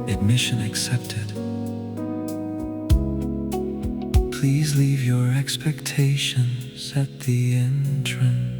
Admission accepted. Please leave your expectations at the entrance.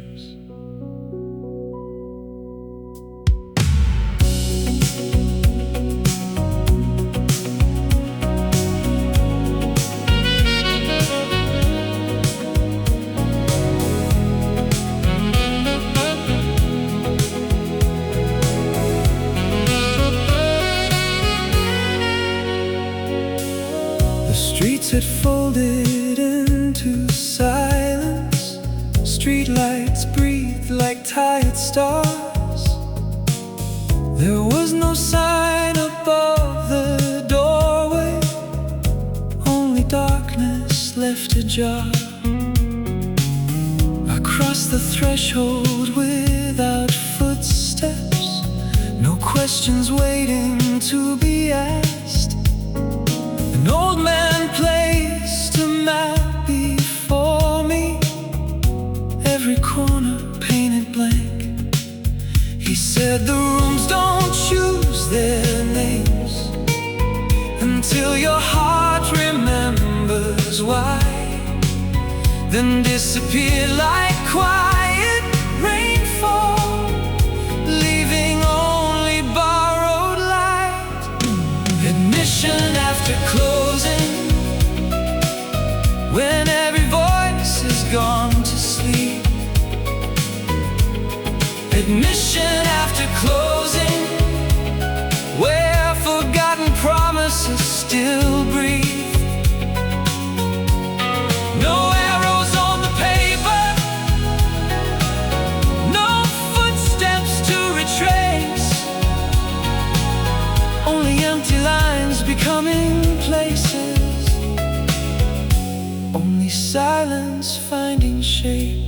Streets had folded into silence. Streetlights breathed like tired stars. There was no sign above the doorway, only darkness left ajar. Across the threshold without footsteps, no questions waiting to be asked. An old man placed a map before me, every corner painted blank. He said the rooms don't choose their names until your heart remembers why, then disappear like quiet rainfall, leaving only borrowed light. Admission after closing, when every voice has gone to sleep. Admission after closing, where forgotten promises still breathe. No arrows on the paper, no footsteps to retrace, only empty lines becoming places, only silence finding shape.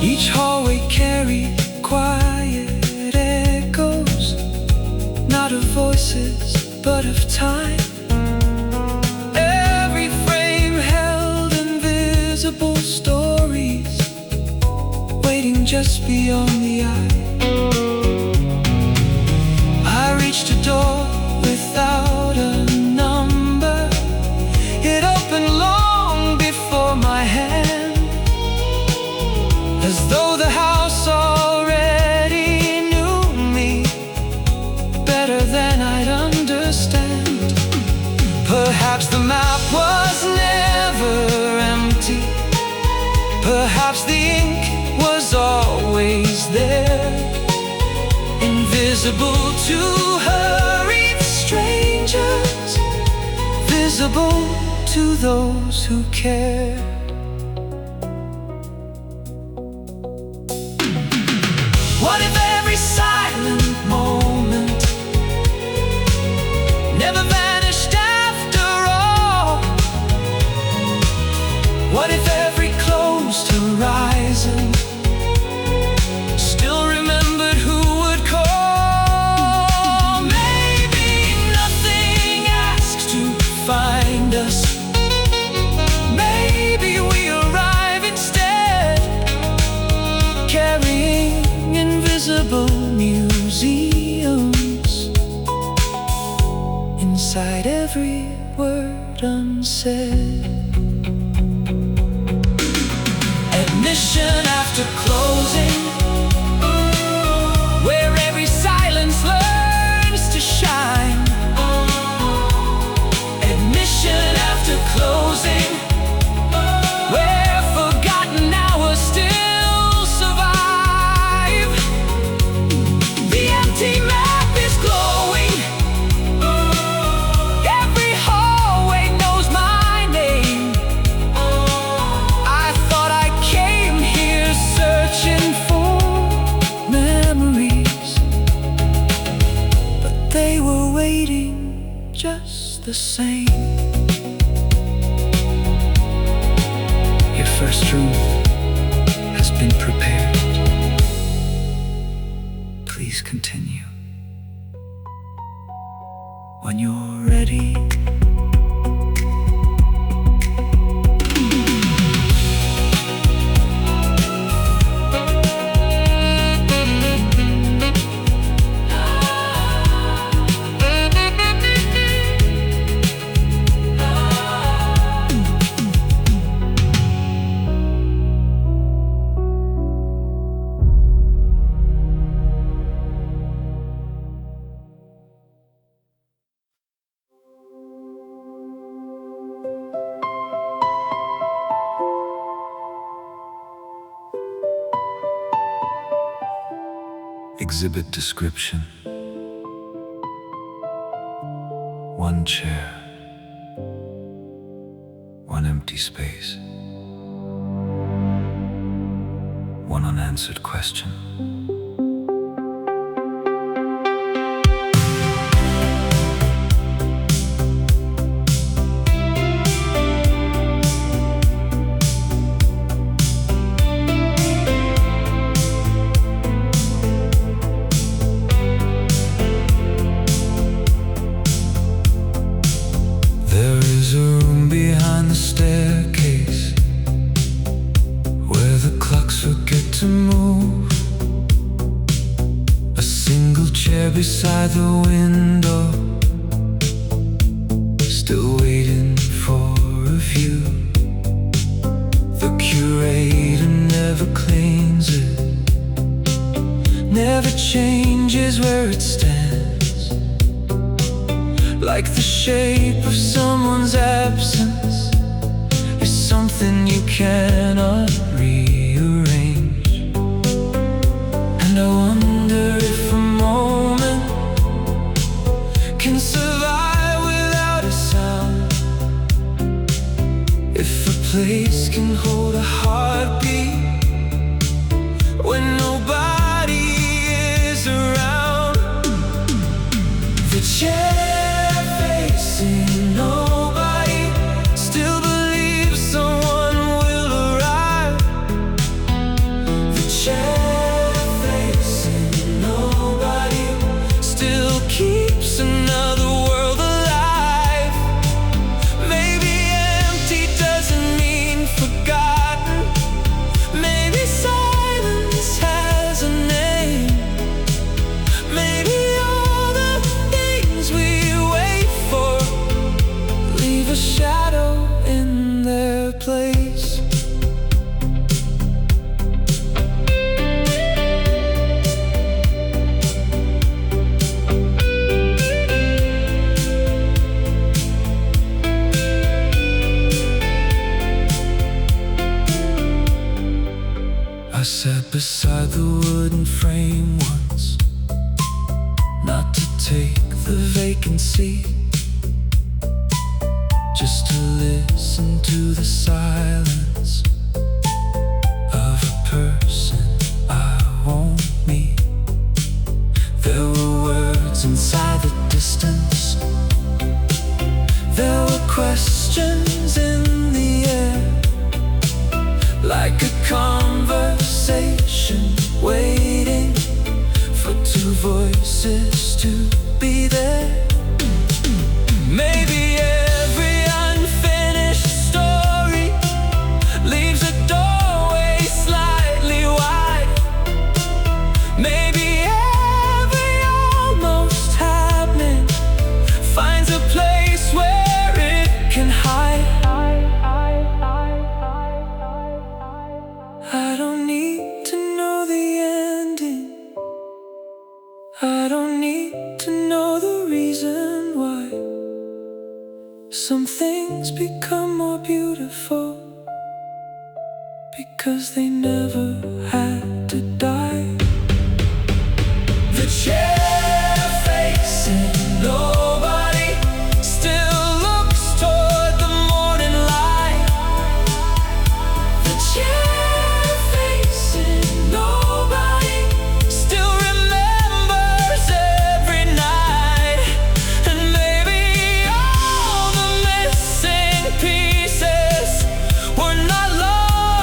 Each hallway carried quiet echoes, not of voices, but of time. Every frame held invisible stories, waiting just beyond the eye. I reached a door without a number. It opened long before my hand, as though the house already knew me better than I'd understand. Perhaps the map was never empty, perhaps the ink was always there, invisible to hurried strangers, visible to those who care. What if every silent moment never vanished after all? What if every closed horizon still remembered who would call? Maybe nothing asks to find us. Maybe we arrive instead, carrying invisible museums inside every word unsaid. Admission after closing, where every silence learns to shine. Admission after closing, where forgotten hours still survive. The empty map is glowing, every hallway knows my name. I thought I came here searching for memories, but they were waiting just the same. If first room has been prepared. Please continue when you're ready. Exhibit description: one chair, one empty space, one unanswered question. Staircase where the clocks forget to move. A single chair beside the window, still waiting for a view. The curator never cleans it, never changes where it stands, like the shape of someone's absence. Something you cannot rearrange. And I wonder if a moment can survive without a sound, if a place can hold a heartbeat when nobody is around. The chair facing nobody still someone will arrive. The chair facing nobody still keeps another world alive. Maybe empty doesn't mean forgotten. Maybe silence has a name. Maybe all the things we wait for leave a shadow in their place. I sat beside the wooden frame once, not to take the vacancy, just to listen to the silence of a person I won't meet. There were words inside the distance, there were questions in the air, like a conversation waiting for two voices to be there. Maybe every unfinished story leaves a doorway slightly wide. Maybe every almost happening finds a place where it can hide. I don't need to know the ending, I don't need to know the reason why. Some things become more beautiful because they never had to die. The chair facing nobody still looks toward the morning light. The chair facing nobody still remembers every night. And maybe all the missing pieces were not lost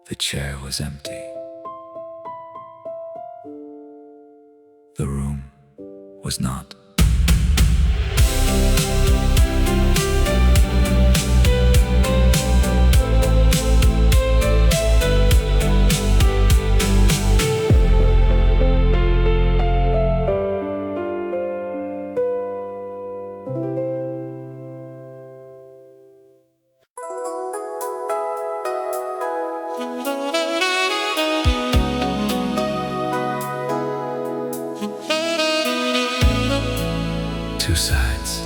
The chair was empty. The room was not. Two sides,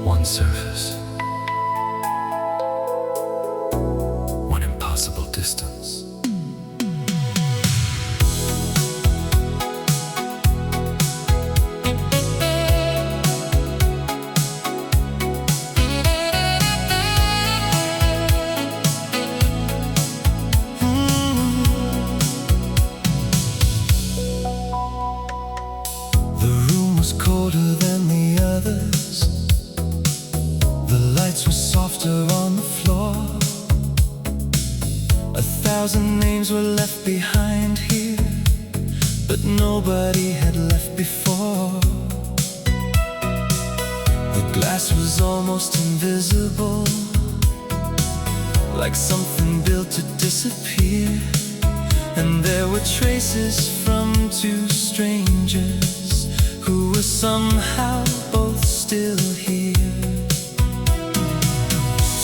one surface, one impossible distance. Colder than the others. The lights were softer on the floor. 1,000 names were left behind here, but nobody had left before. The glass was almost invisible, like something built to disappear. And there were traces from two strangers who were somehow both still here.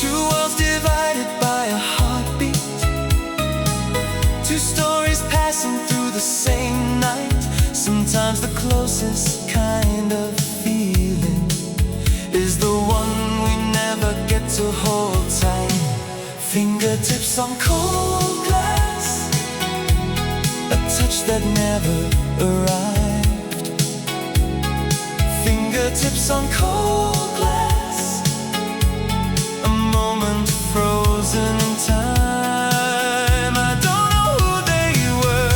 Two worlds divided by a heartbeat, two stories passing through the same night. Sometimes the closest kind of feeling is the one we never get to hold tight. Fingertips on cold glass, a touch that never arrived. Fingertips on cold glass, a moment frozen in time. I don't know who they were,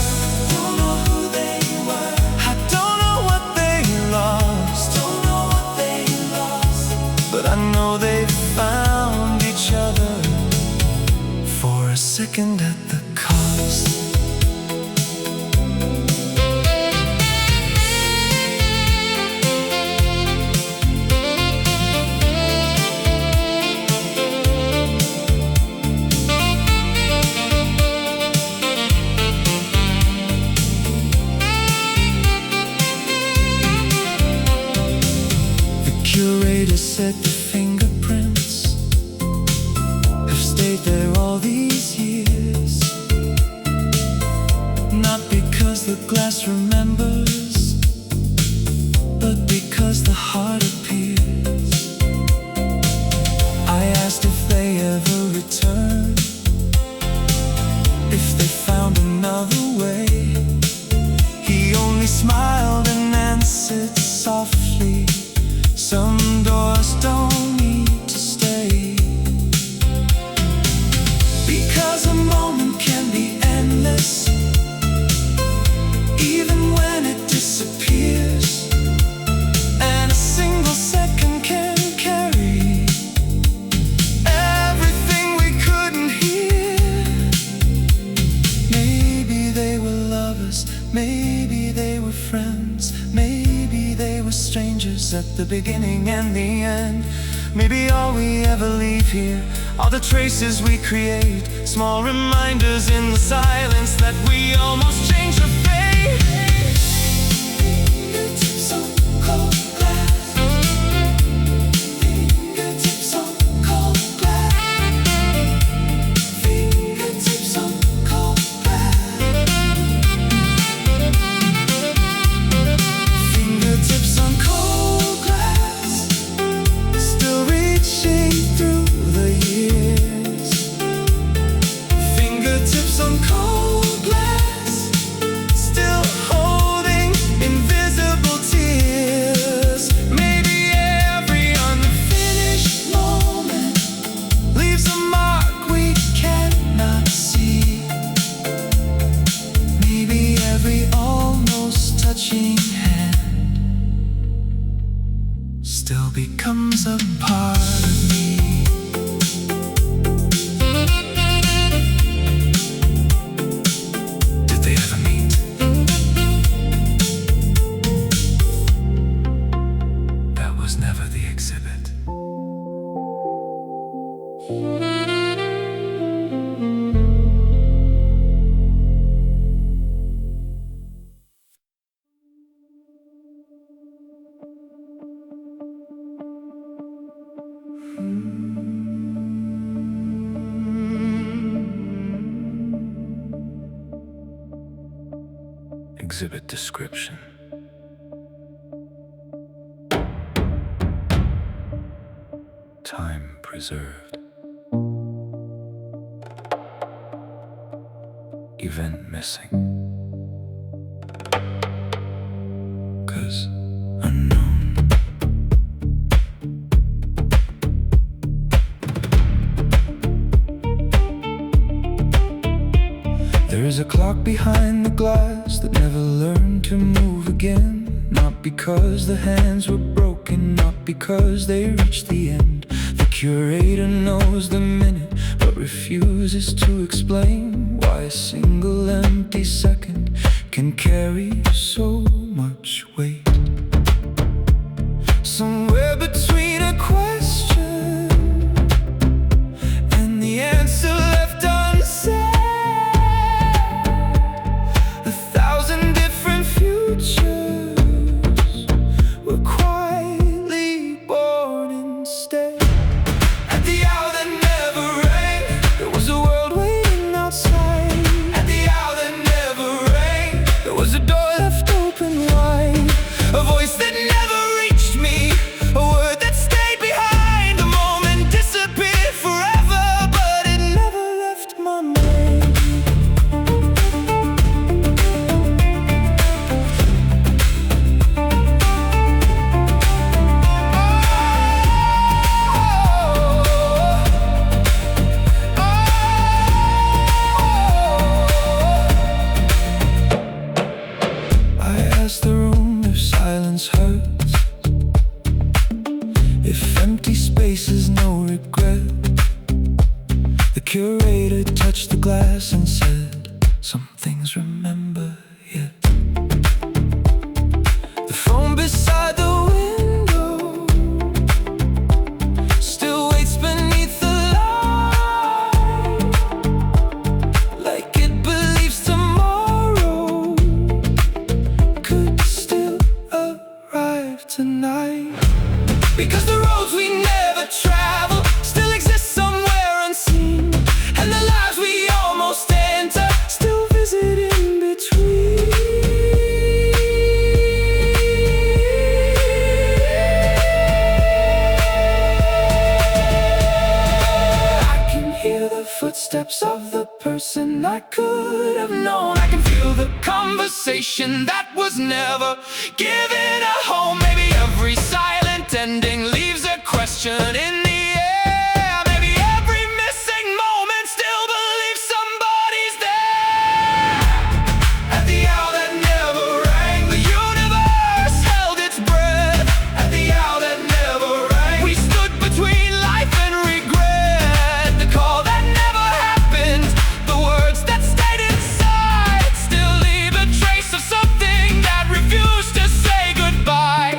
don't know who they were. I don't know what they lost, don't know what they lost. But I know they found each other for a second at the cost. Curator said the fingerprints have stayed there all these years. Not because the glass remembers, but because the heart appears. I asked if they ever return, if they found another way. He only smiled and answered softly, some doors don't need to stay. Because a moment can be endless, even when it disappears. And a single second can carry everything we couldn't hear. Maybe they were lovers, maybe they were friends, maybe they were strangers at the beginning and the end. Maybe all we ever leave here are the traces we create, small reminders in the silence that we almost changed our fate. Fingertips on cold glass, fingertips on cold glass, fingertips on cold glass, fingertips on cold glass, still reaching through the years. Fingertips on cold glass, Exhibit description. Time preserved. Event missing. 'Cause unknown. There is a clock behind the glass that never learned to move again. Not because the hands were broken, not because they reached the end. The curator knows the minute, but refuses to explain why a single empty second can carry so much weight. Somewhere between a question and the answer left unsaid, a thousand different futures were quietly born instead. At the hour that never rang, there was a world waiting outside. At the hour that never rang, there was a door left open wide. A voice that never reached me, a word that stayed behind. The moment disappeared forever, but it never left my mind. I asked the room if silence hurts, if empty space is no regret. The curator touched the glass and said, some things remember yet. The phone beside the window still waits beneath the light, like it believes tomorrow could still arrive tonight. Because the roads we never travel still exist somewhere unseen, and the lives we almost enter still visit in between. I can hear the footsteps of the person I could have known. I can feel the conversation that was never given a home. Maybe every silent ending leaves a question in the air. Maybe every missing moment still believes somebody's there. At the hour that never rang, the universe held its breath. At the hour that never rang, we stood between life and regret. The call that never happened, the words that stayed inside, still leave a trace of something that refused to say goodbye.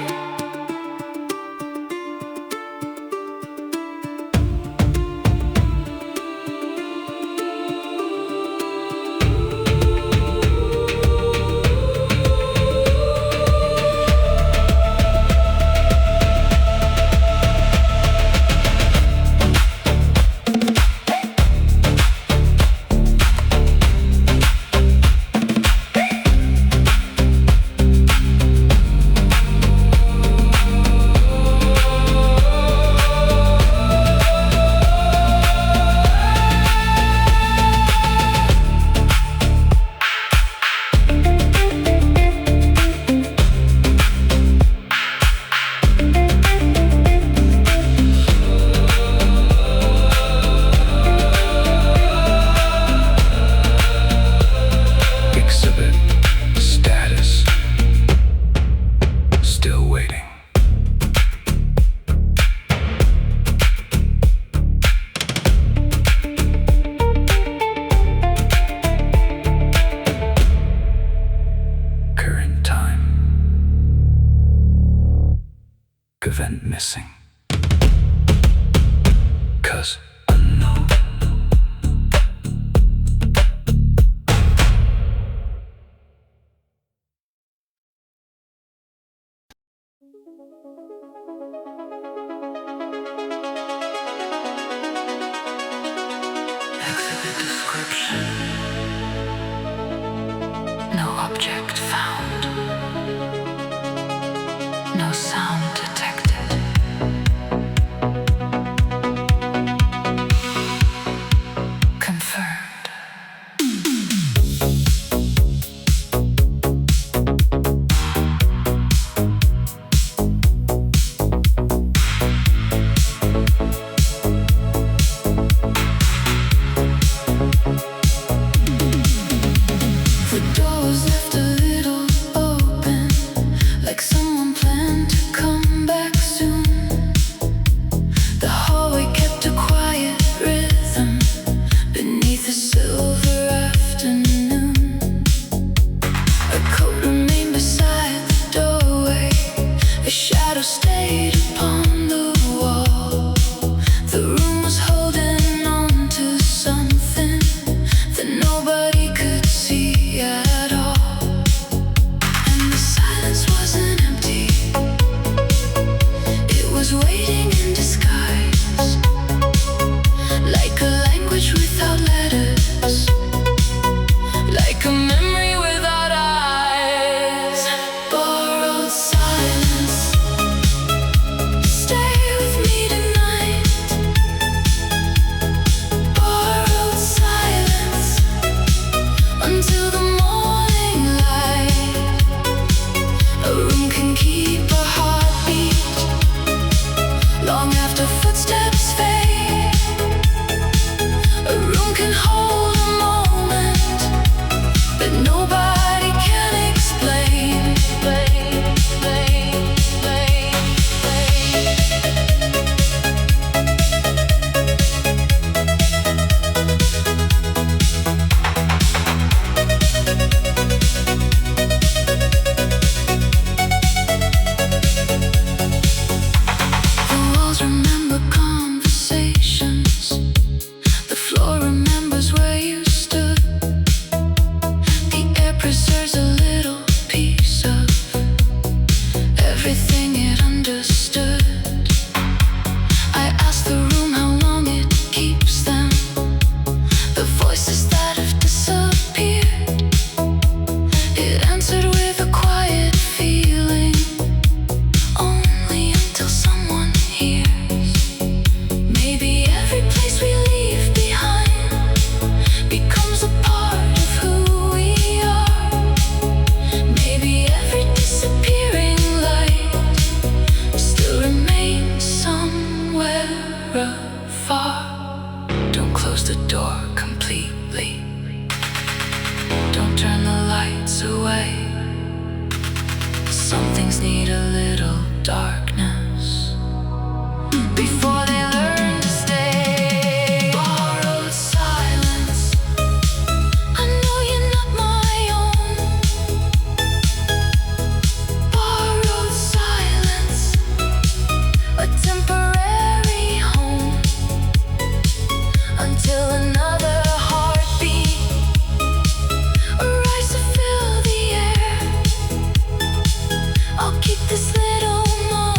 Exhibit status. Still waiting. Current time. Event missing. 'Cause unknown. Exhibit description. No object found. No sound detected. Confirmed. The door was left a little open, like someone planned to come back soon. The hallway kept a quiet rhythm beneath the silver afternoon. A coat remained beside the doorway, a shadow stayed upon the wall. The room was holding on to something that nobody could see at all. And the silence wasn't empty, it was waiting in disguise, like a language without letters, like a memory without eyes. Borrowed silence, stay with me tonight. Borrowed silence, until the morning light. A room can keep a heartbeat long after footsteps fade. A room can hold a moment that nobody can explain. The walls remember conversations, the floor remembers where you stood. The air preserves a little piece of everything it understood. I ask the room how long it keeps them, the voices that have disappeared. It answered with a quiet feeling, only until someone hears. Maybe every place we leave behind becomes a part of who we are. Maybe every disappearing light still remains somewhere afar. Don't close the door completely, don't turn the lights away. Some things need a little darkness before they learn to stay. Borrowed silence, I know you're not my own. Borrowed silence, a temporary home, until another heartbeat arrives to fill the air. I'll keep this little moment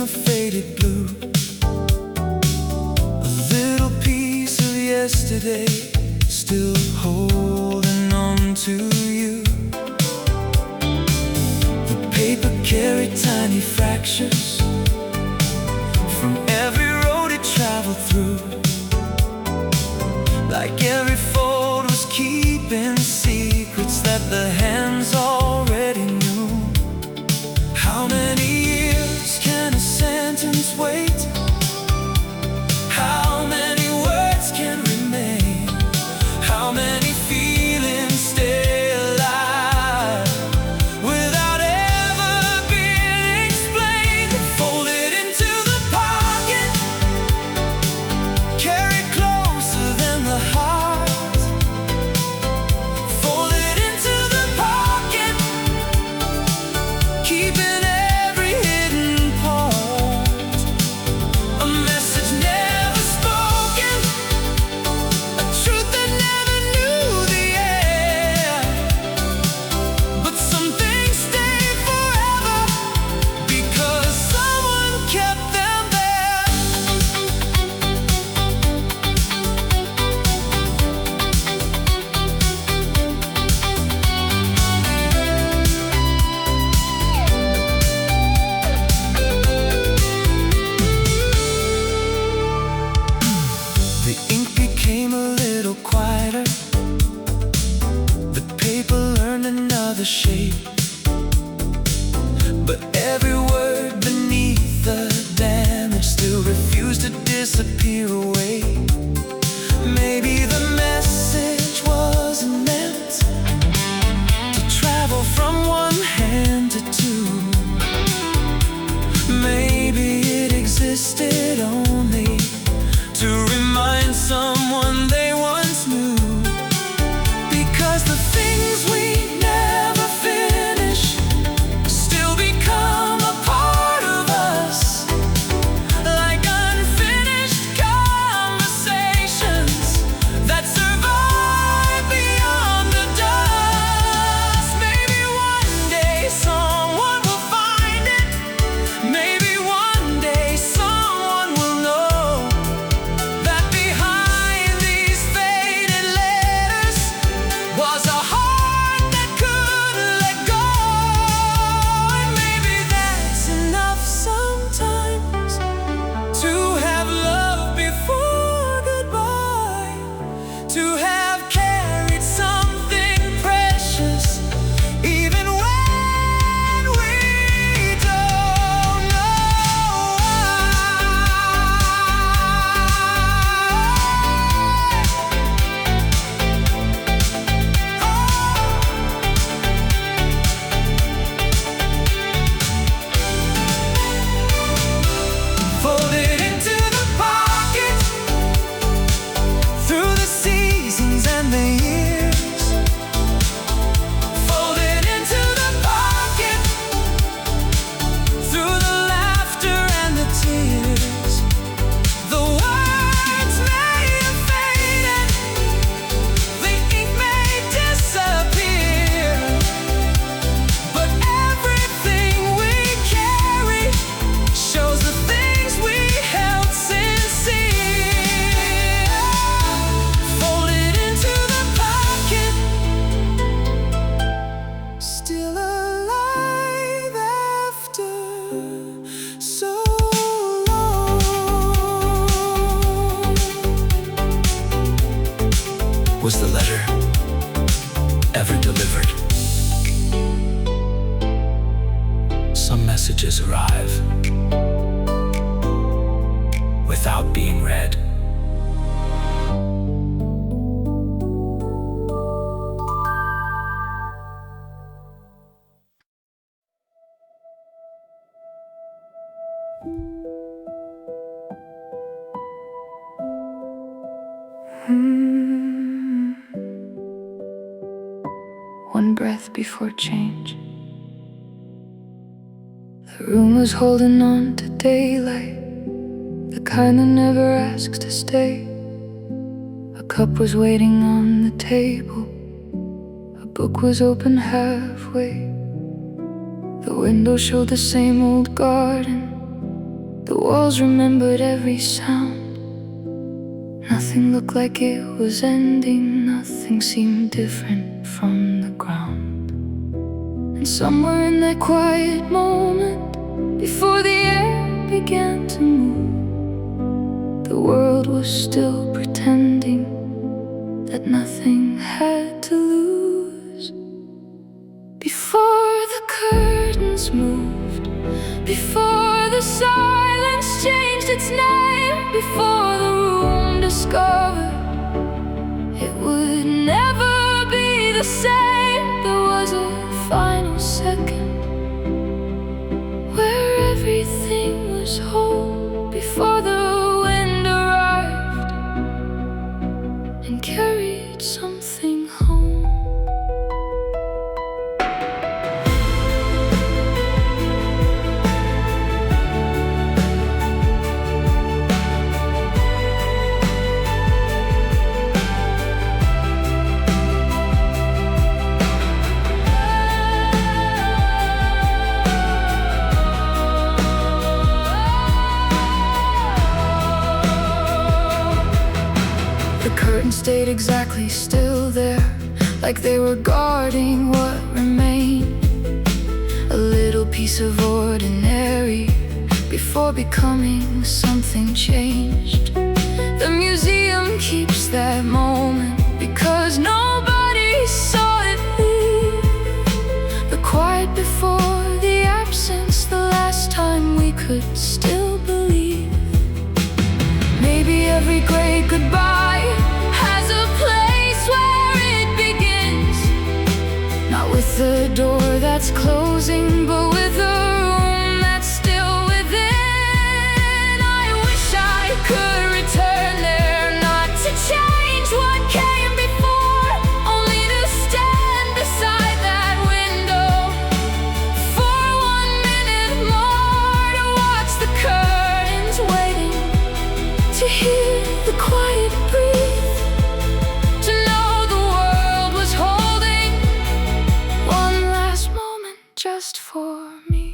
faded blue. A little piece of yesterday still holding on to you. The paper carried tiny fractures from every road it traveled through. Like every fold was keeping secrets that the hands already knew. How many years can a sentence wait? How many words can remain? How many feelings stay alive without ever being explained? Folded into the pocket, carried closer than the heart. Folded into the pocket, keeping every hidden part. A message never spoken, a truth that never knew the end. But some things stay forever because someone kept them there. The ink became a little quieter. The paper learned another shape. But every word beneath the damage still refused to disappear away. Maybe the message wasn't meant to travel from one hand to two. Maybe it existed only to remind someone they once knew. Because the things we never finish still become a part of us. Like unfinished conversations that survive beyond the dust. Maybe one day someone will find it. Maybe one day someone will know that behind these faded letters was a heart that couldn't let go. And maybe that's enough sometimes to have loved before goodbye, to have carried something precious even when we don't know Folded into the pocket through the seasons and the years. Folded into the pocket through the laughter and the tears. The words may have faded, the ink may disappear, but everything we carry shows the things we held sincere. Folded into the pocket, still alive after so long. Was the letter ever delivered? Some messages arrive without being read. One breath before change. The room was holding on to daylight, the kind that never asks to stay. A cup was waiting on the table, a book was open halfway. The window showed the same old garden, The walls remembered every sound. Nothing looked like it was ending. Nothing seemed different from the ground. And somewhere in that quiet moment, before the air began to move, the world was still pretending that nothing had to lose. Before the curtains moved, before the silence changed its name, before the room discovered it would never be the same, there was a final second where everything was whole, before the wind arrived and carried something home. The curtains stayed exactly still there, like they were guarding what remained. A little piece of ordinary before becoming something changed. The museum keeps that moment because nobody saw it leave. The quiet before the absence, the last time we could still believe. Maybe every great goodbye has a place where it begins, not with the door that's closing, but with a room that's still within. I wish I could return there, not to change what came before, only to stand beside that window for 1 minute more, to watch the curtains waiting, to hear the quiet breathe, to know the world was holding one last moment just for me.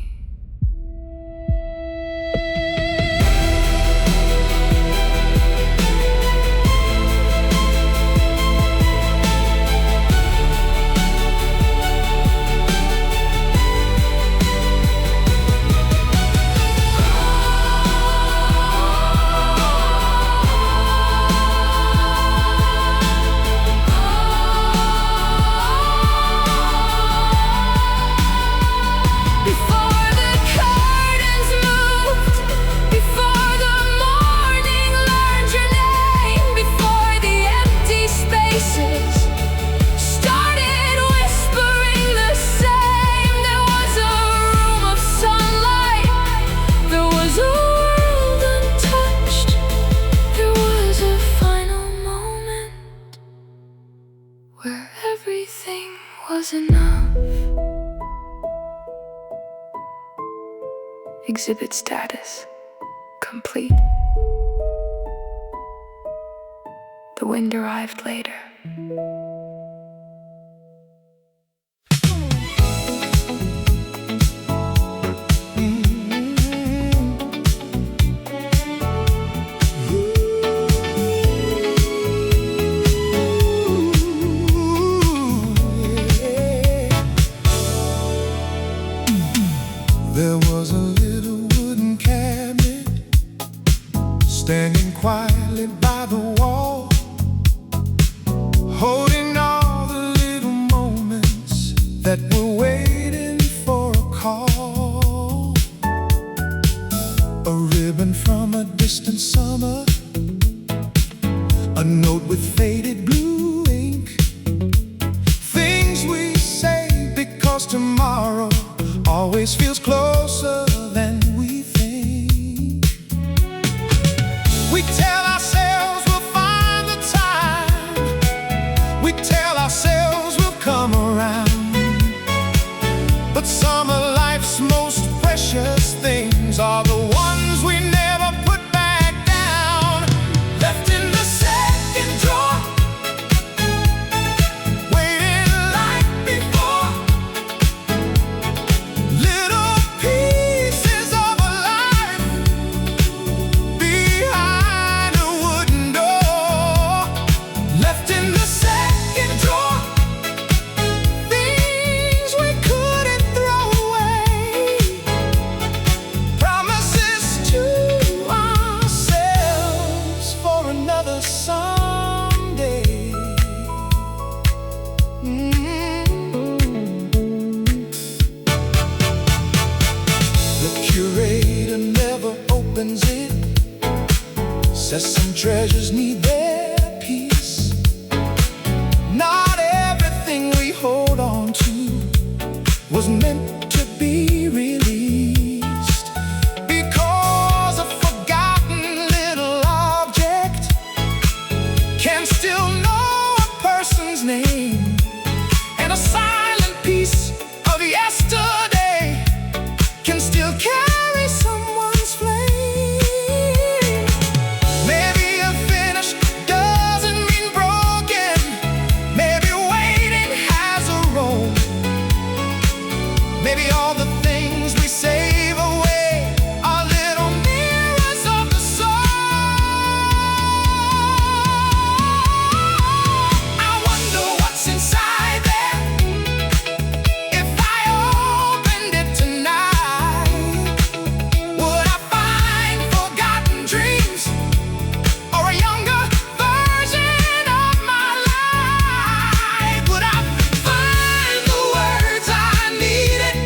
Before the curtains moved, before the morning learned your name, before the empty spaces started whispering the same, there was a room of sunlight, there was a world untouched, there was a final moment where everything was enough. Exhibit status complete. The wind arrived later. There was a little wooden cabinet standing quietly by the wall, holding all the little moments that were waiting for a call. A ribbon from a distant summer, a note with faded blue ink, things we say because tomorrow always feels closer than we think. We tell ourselves we'll find the time, we tell ourselves we'll come around, but some of life's most precious things are the ones we never put back down, left in the second drawer, waiting like before. Little says some treasures need their peace. Not everything we hold on to was meant to be released, because a forgotten little object can still know a person's name, and a silent piece of yesterday can still carry someone's flame. Maybe a finish doesn't mean broken. Maybe waiting has a role. Maybe all the things we save away are little mirrors of the soul. I wonder what's inside there. If I opened it tonight, would I find forgotten dreams, or a younger version of my life? Would I find the words I needed?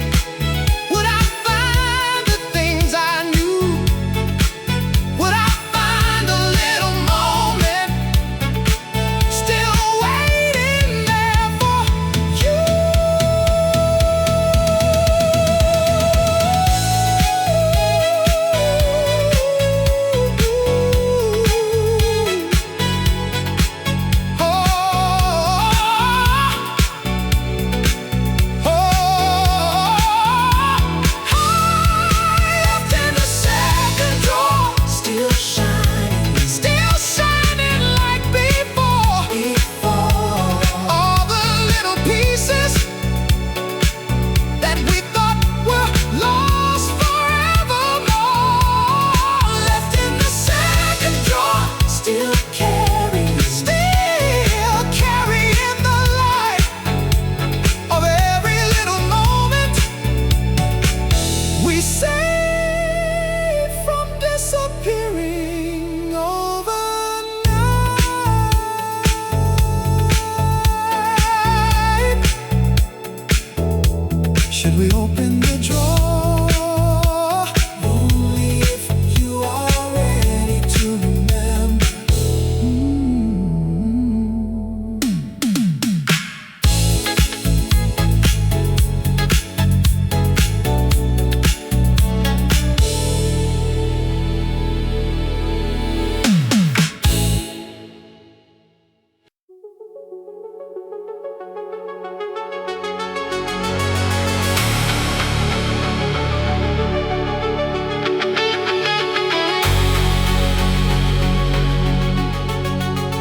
Would I find the things I knew? Would I find a little moment still waiting there for you? Left in the second drawer, still shining like before. All the little pieces that we thought were lost forevermore, left in the second drawer, still carrying the light of every little moment we save from disappearing overnight. Should we open the drawer? Only if you are ready to remember.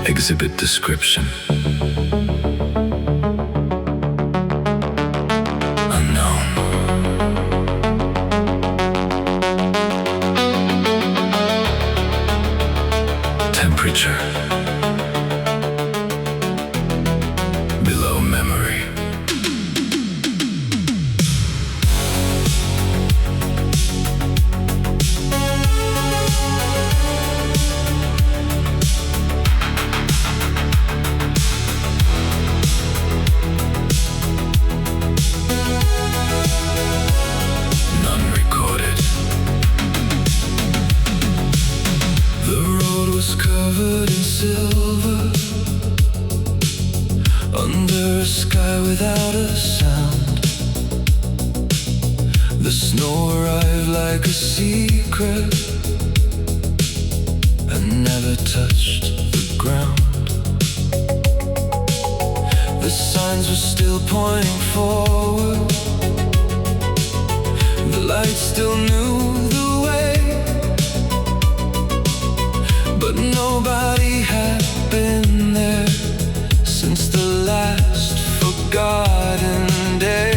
Exhibit description. Unknown. Temperature. Below memory. Non-recorded. The road was covered in silver, under a sky without a sound. The snow arrived like a secret and never touched the ground. The signs were still pointing forward. The light still knew the way, but nobody had been there since the last forgotten day.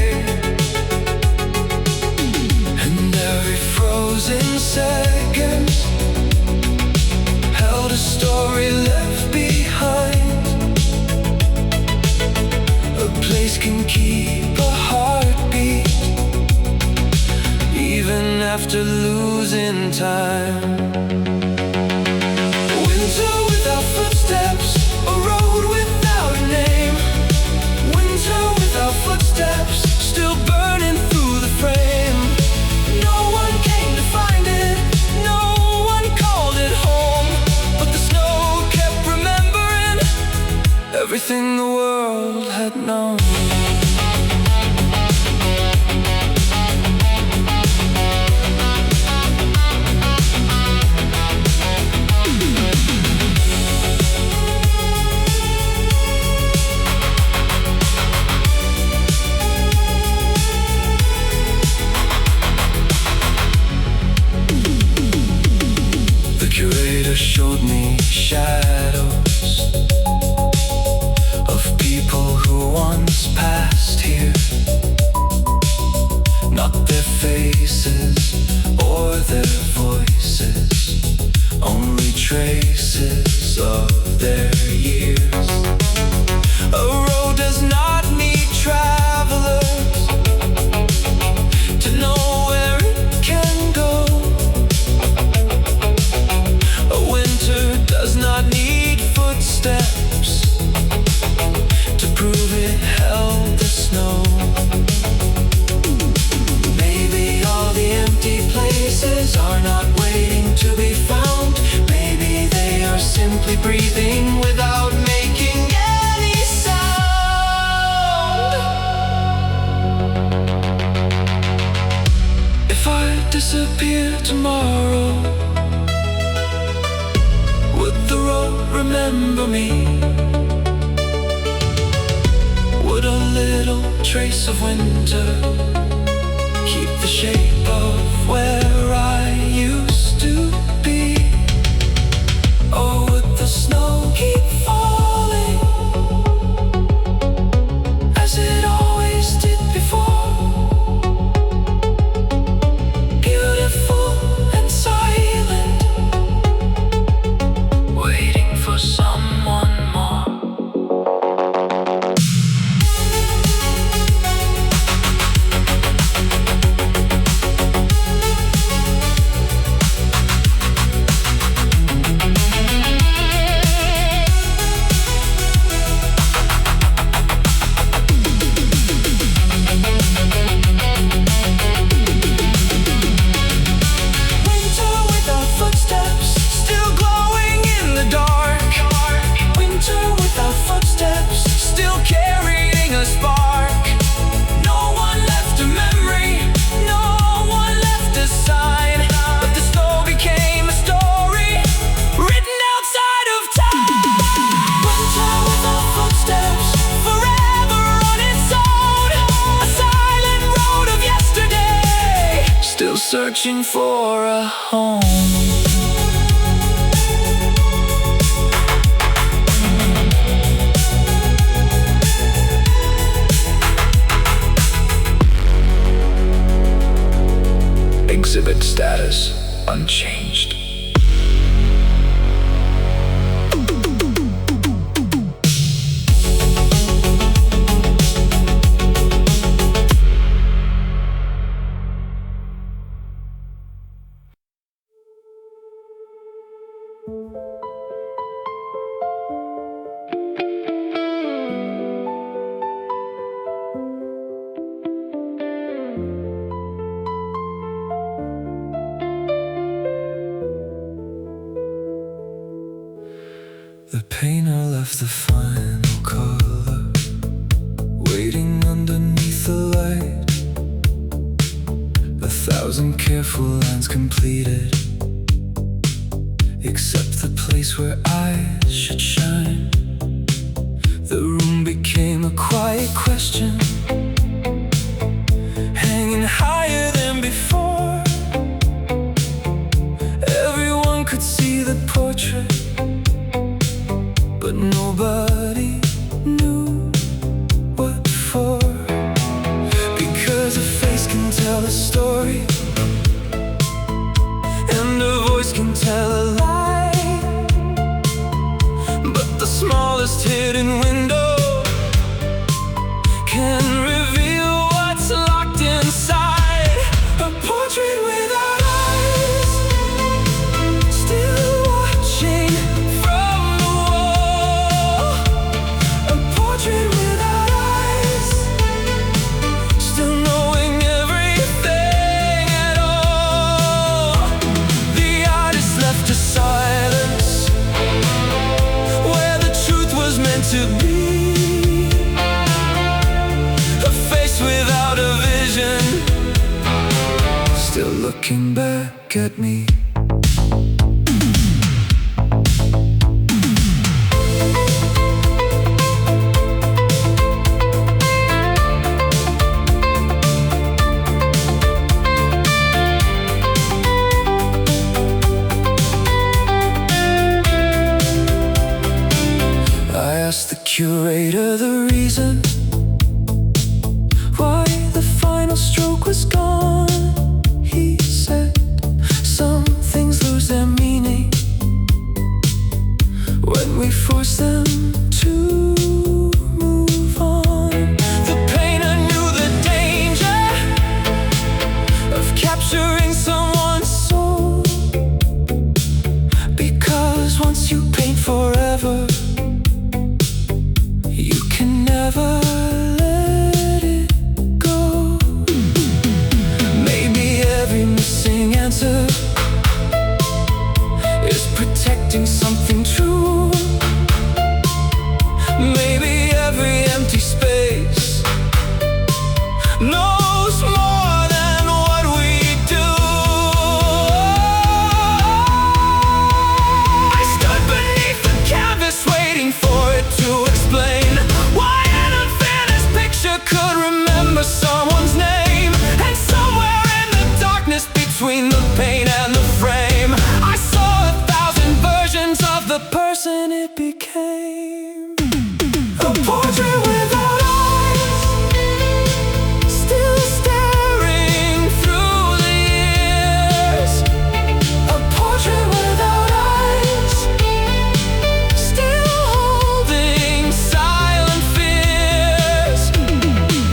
And every frozen second held a story left behind. A place can keep a heartbeat even after losing time. Winter without footsteps, a road without a name. Winter without footsteps, still burning through the frame. No one came to find it, no one called it home, but everything the world had known. The curator showed me shadows of people who once passed here. Not their faces or their voices, only traces of their years. A road does not need travelers to know where it can go. A winter does not need footsteps to prove it held the snow. Maybe all the empty places are not waiting to be found. Maybe they are simply breathing without making any sound. If I disappear tomorrow, would the road remember me? Would a little trace of winter keep the shape of where I used to be? Or would the snow keep falling as it always did before? Beautiful and silent, waiting for someone more. Winter without footsteps, still glowing in the dark. Winter without footsteps, still carrying a spark. No one left a memory, no one left a sign, but the snow became a story written outside of time. Winter without footsteps, forever on its own, a silent road of yesterday, still searching for a home. Exhibit status unchanged. The painter left the final color waiting underneath the light. 1,000 careful lines completed, except the place where eyes should shine. The room became a quiet question, hanging higher than before. Everyone could see the portrait, but nobody knew what for. Because a face can tell a story, and a voice can tell a lie, but the smallest hidden window can reveal looking back at me. I asked the curator the reason why the final stroke was gone. He said some things lose their meaning when we force them to move on. The painter knew the danger of capturing someone's soul, because once you paint forever, you can never let it go. Maybe every missing answer is protecting something true. Maybe every empty space knows more than what we do. I stood beneath the canvas waiting for it to explain why an unfinished picture could remember someone's name. And somewhere in the darkness between the paint and the frame, I saw 1,000 versions of the person it became. A portrait without eyes, still staring through the years. A portrait without eyes, still holding silent fears.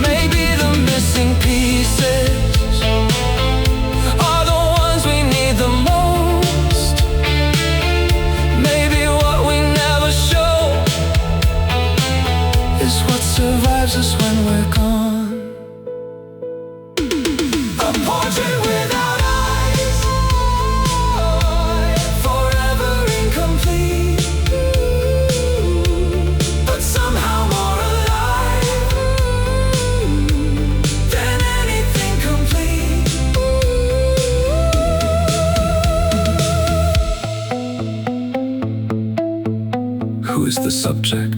Maybe the missing pieces are the ones we need the most. Maybe what we never show is what survives us when we're gone. A portrait without eyes, forever incomplete, but somehow more alive than anything complete. Who is the subject?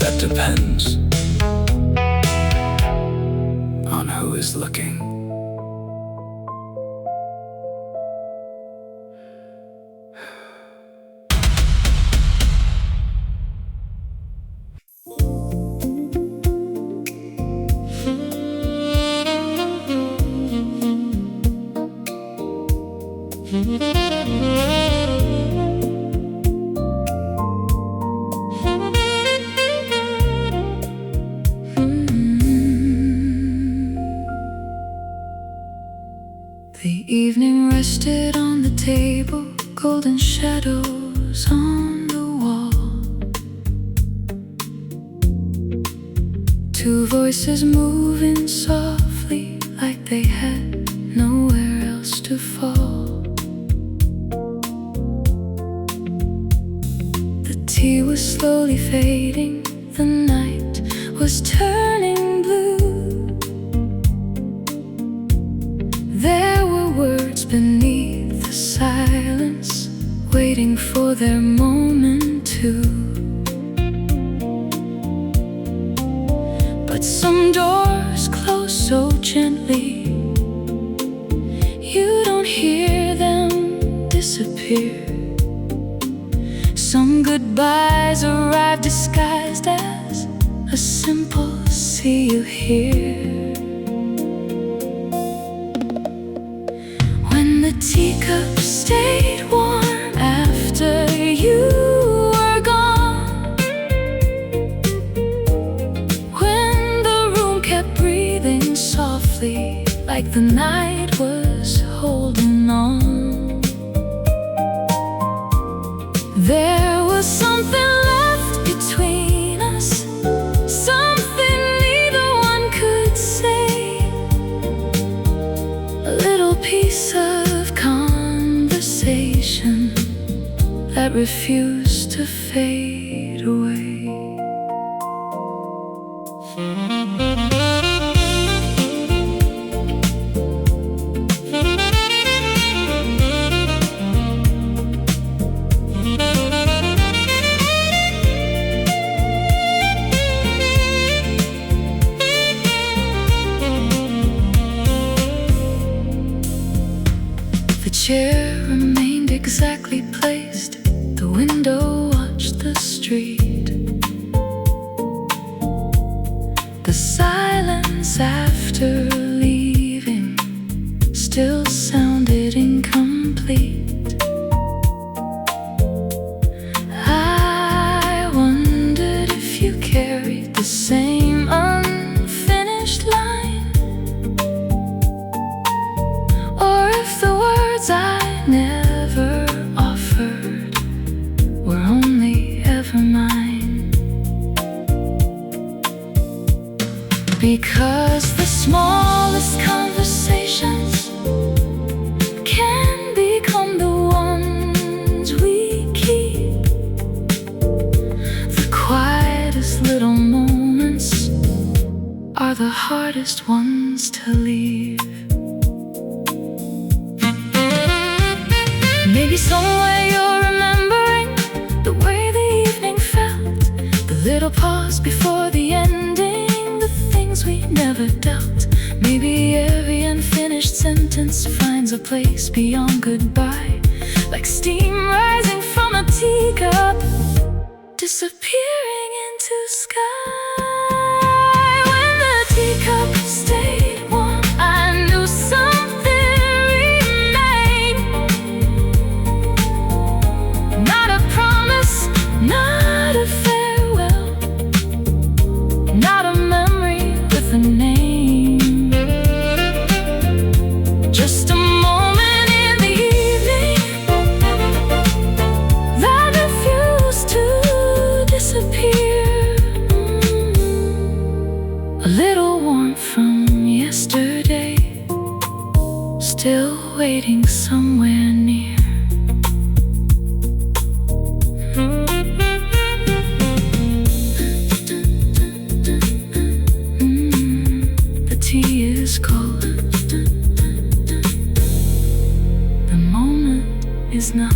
That depends on who is looking. The evening rested on the table, golden shadows on the wall. Two voices moving softly, like they had nowhere else to fall. The tea was slowly fading, the night was turning blue. There were words beneath the silence, waiting for their moment too. But some doors close so gently, you don't hear them disappear. Some goodbyes arrive disguised as a simple "see you here." When the teacup stayed warm after you were gone, when the room kept breathing softly, like the night was holding on, there was something left between us, something neither one could say. A little piece of conversation that refused to fade away. chair remained exactly placed. The window watched the street. The silence after leaving still sounded incomplete. I wondered if you carried the same unfinished line, or if the words I never offered were only ever mine. Because the smallest conversations can become the ones we keep. The quietest little moments are the hardest ones to leave. Maybe somewhere you're remembering the way the evening felt, the little pause before the ending, the things we never dealt. Maybe every unfinished sentence finds a place beyond goodbye, like steam rising from a teacup, disappearing into sky. When the teacup stayed warm, I knew something remained. Not a promise, not a farewell, not a memory with a name. Just a moment in the evening that refused to disappear. A little warmth from yesterday, still waiting somewhere near. The tea is cold, the moment is not.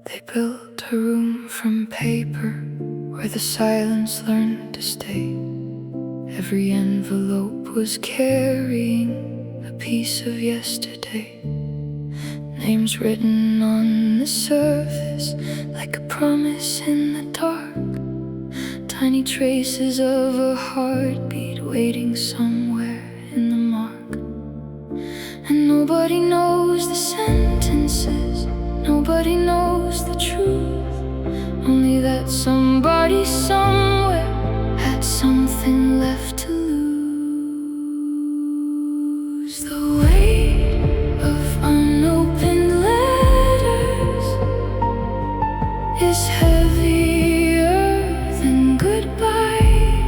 They built a room from paper where the silence learned to stay. Every envelope was carrying a piece of yesterday. Names written on the surface like a promise in the dark. Tiny traces of a heartbeat waiting somewhere in the mark. And nobody knows the sentences, nobody knows the truth, only that somebody somewhere had something left to lose. The weight of unopened letters is heavier than goodbye.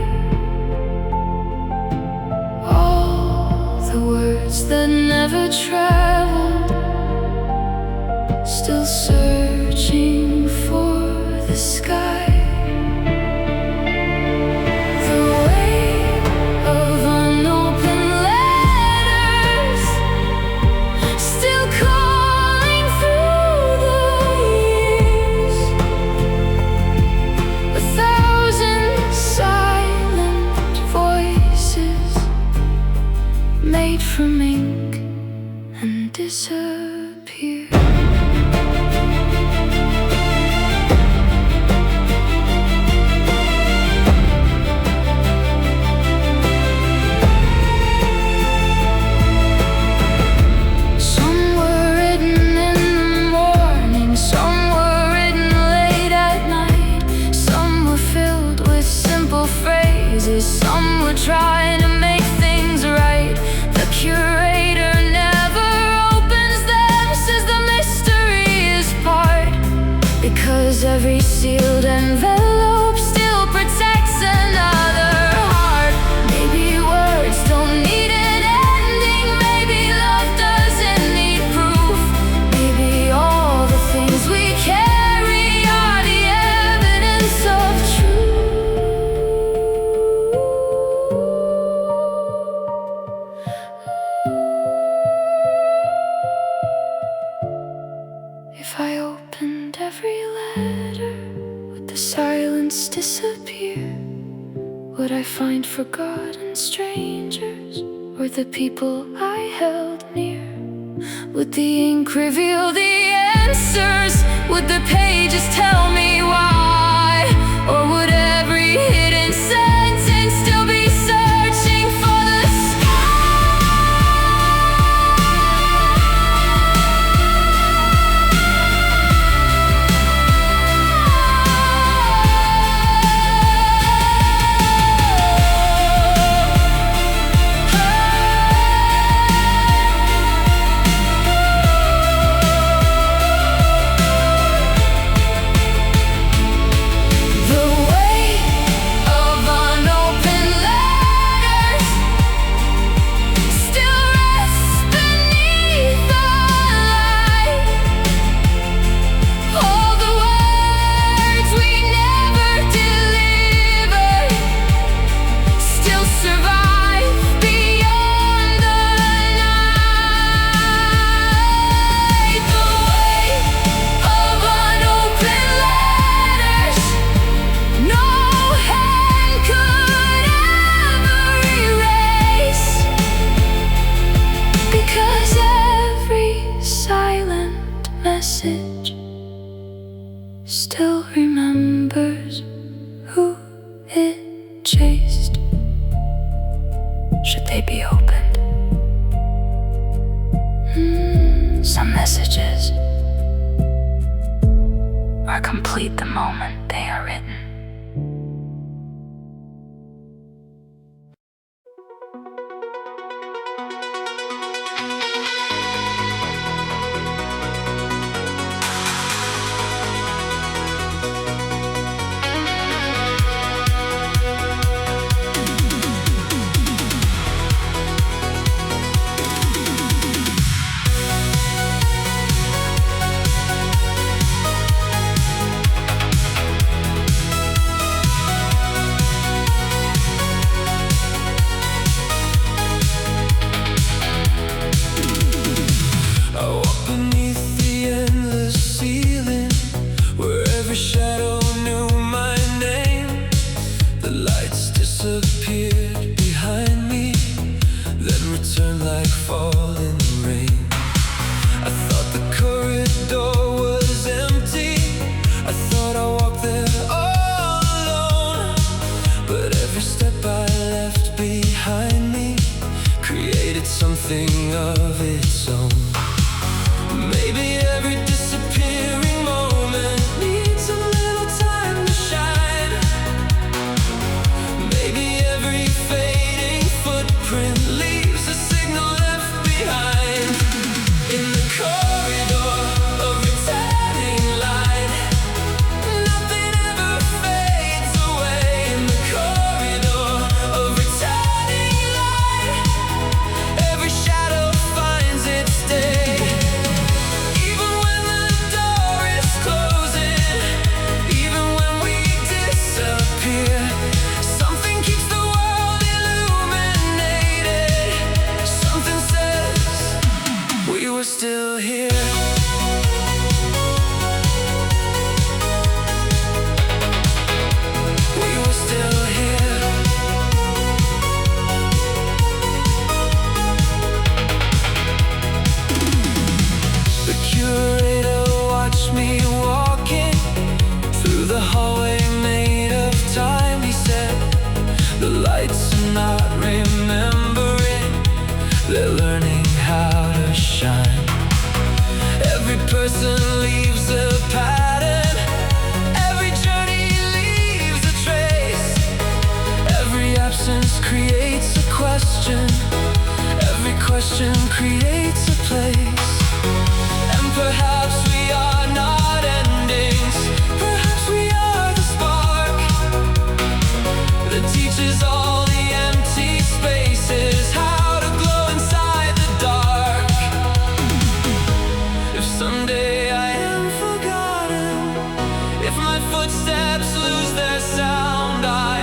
All the words that never traveled, still searching for the sky. The weight of unopened letters, still calling through the years. 1,000 silent voices made from ink and disappear. Some were trying to make things right. The curator never opens their would I find forgotten strangers, or the people I held near? Would the ink reveal the answers? Would the pages tell me why? Or would every hidden sentence still be searching for the message still remembers who it chased. Should they be opened? Some messages are complete the moment they are written. Something of its own. Maybe every disappearing moment needs a little time to shine. Maybe every fading footprint leaves a signal left behind. In the corridor of returning light, nothing ever fades away. In the corridor of returning light, every shadow finds its day. Even when the door is closing, even when we disappear, something keeps the world illuminated. Something says we were still here. We were still here. The curator watched me walking through the hallway made of time. He said, the lights are not remembering, they're learning how to shine. Every person leaves a pattern, every journey leaves a trace. Every absence creates a question, every question creates a place. And perhaps we are not endings, perhaps we are the spark that teaches all the empty spaces how to glow inside the dark. If someday I am forgotten, if my footsteps lose their sound, I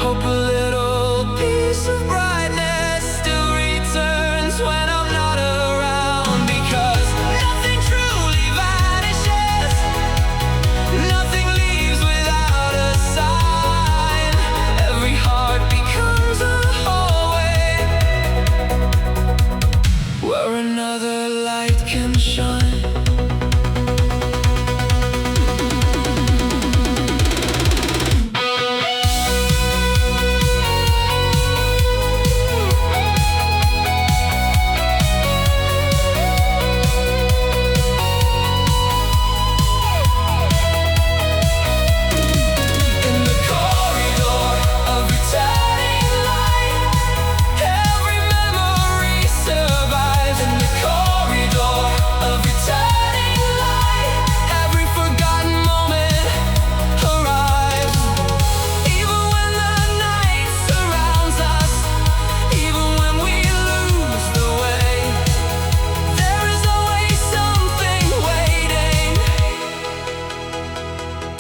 hope a little piece of brightness still returns when I'm not around. Because nothing truly another light can shine.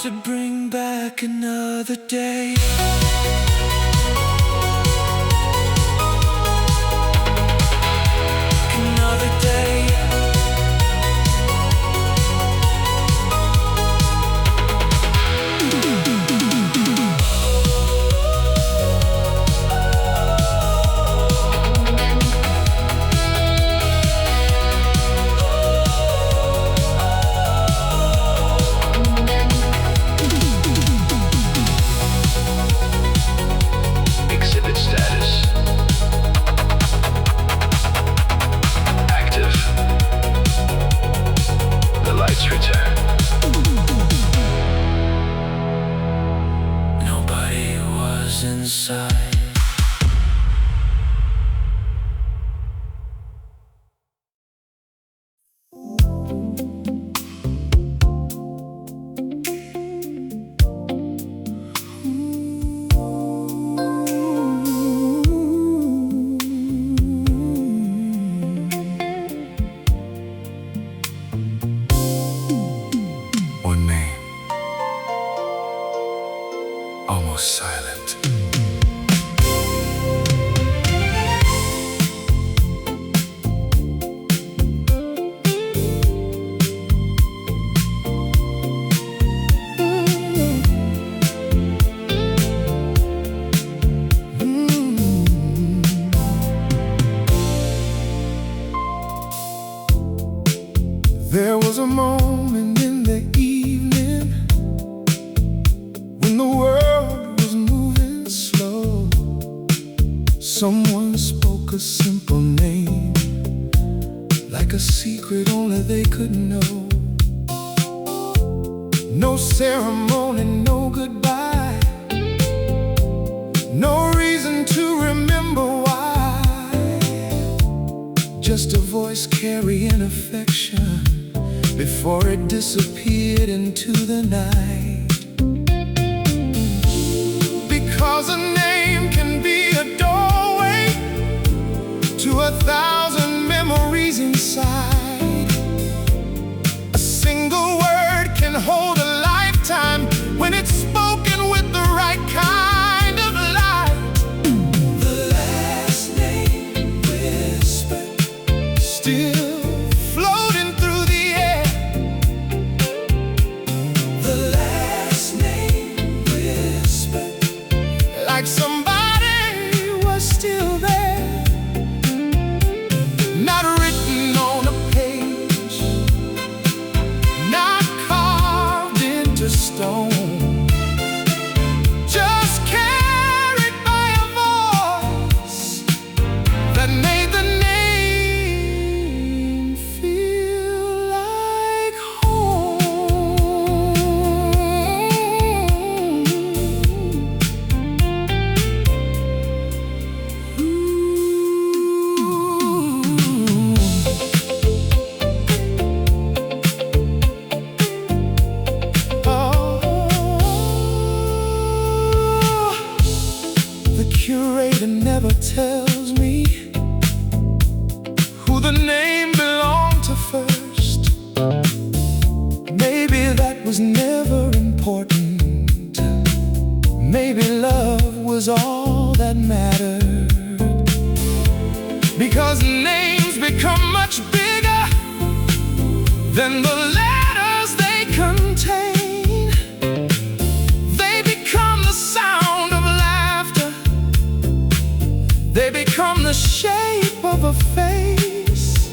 To bring back another day. Another day. Inside. One name, almost silent. There was a moment in the evening when the world was moving slow. Someone spoke a simple name, like a secret only they could know. No ceremony, no goodbye, no reason to remember why. Just a voice carrying affection before it disappeared into the night. Because a name can be a doorway to 1,000 memories inside. A single word can hold a lifetime when it's spoken with the right kind of light. The last name whispered, Still floating through the air. the last name whispered, Like somebody was still there. Not written on a page, not carved into stone, just carried by a voice that made the name feel like home. The curator never tells me who the name belonged to first. Maybe that was never important. Maybe love was all that mattered. Because names become much bigger than the letters they contain. They become the sound of laughter. They become the shape of a face.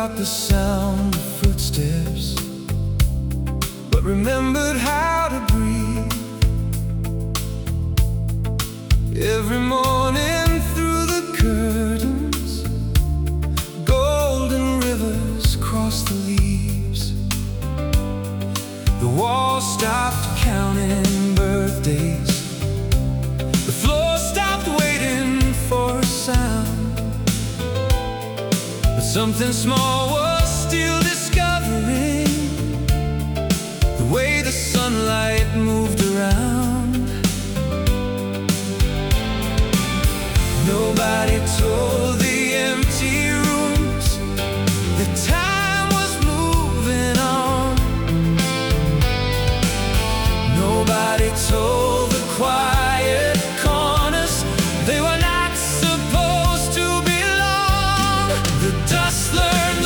about the sound of footsteps, but remembered how to breathe. Every morning through the curtains, golden rivers cross the leaves. The wall stopped counting birthdays. The floor stopped waiting for a sound. But something small was still discovering the way the sunlight moved around. Nobody told the empty rooms that time was moving on. Nobody told the quiet corners they were not supposed to belong. The dust learned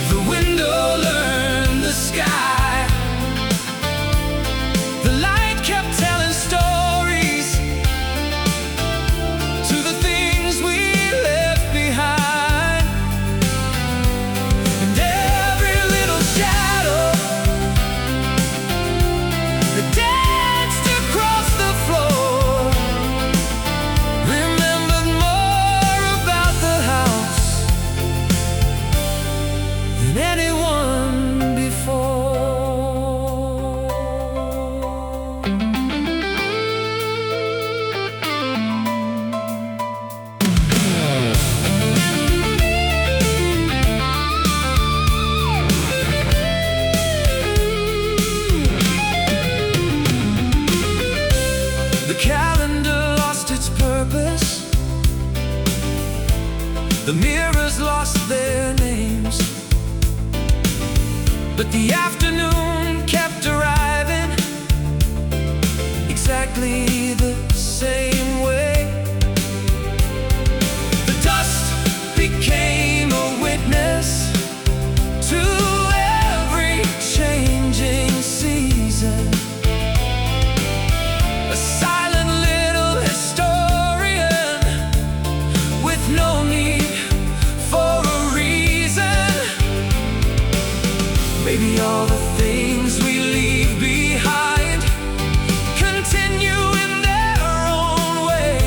the window learned the sky. The light kept telling stories to the things we left behind. And every little shadow that danced across the floor remembered more about the house than anyone before. The calendar lost its purpose. The mirrors lost their names. But the afternoon kept arriving exactly the same way. The dust became a witness to every changing season. A silent little historian with no need for a reason. Maybe all the things we leave behind continue in their own way.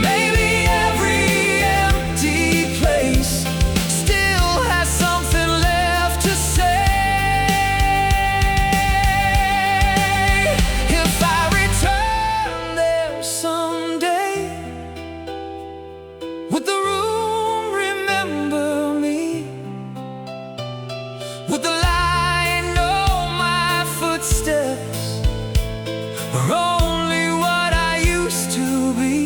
Maybe every empty place still has something left to say. If I return there someday, would the room remember me? Would the light know my footsteps were only what I used to be?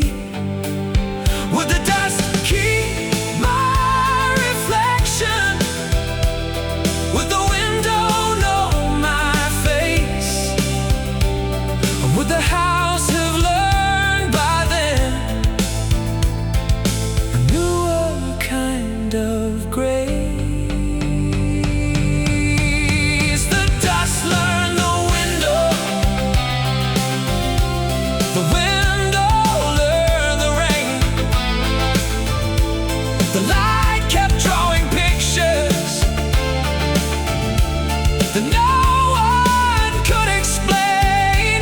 Would the dust keep my reflection? Would the window know my face? Or would the house have learned by then a newer kind of grace? The dust learned the window learned the rain. The light kept drawing pictures that no one could explain.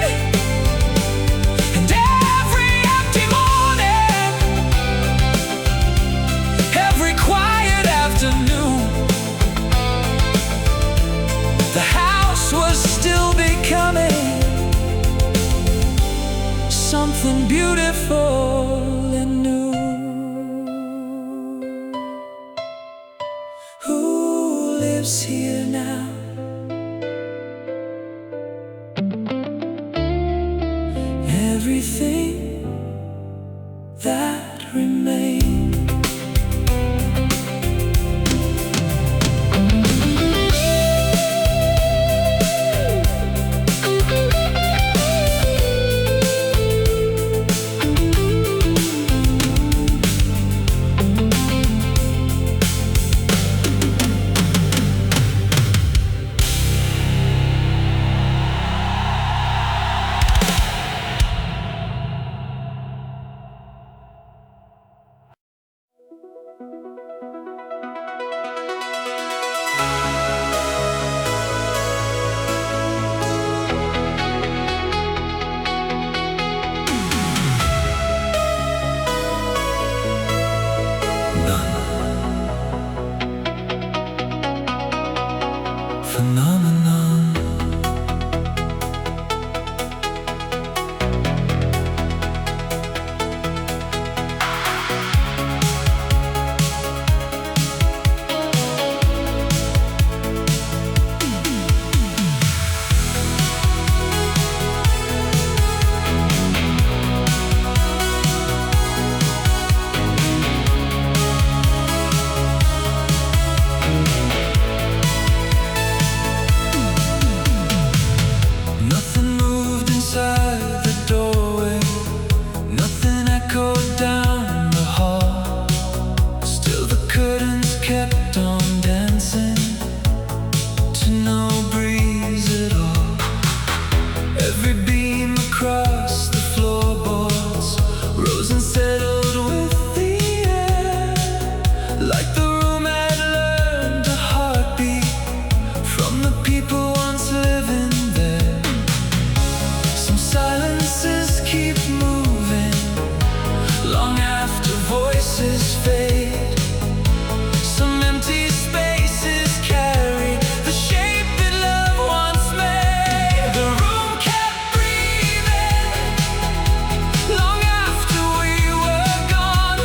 And every empty morning, every quiet afternoon, the house was still becoming something beautiful and new. Who lives here now? Everything that remains. voices fade. Some empty spaces carry the shape that love once made. The room kept breathing long after we were gone.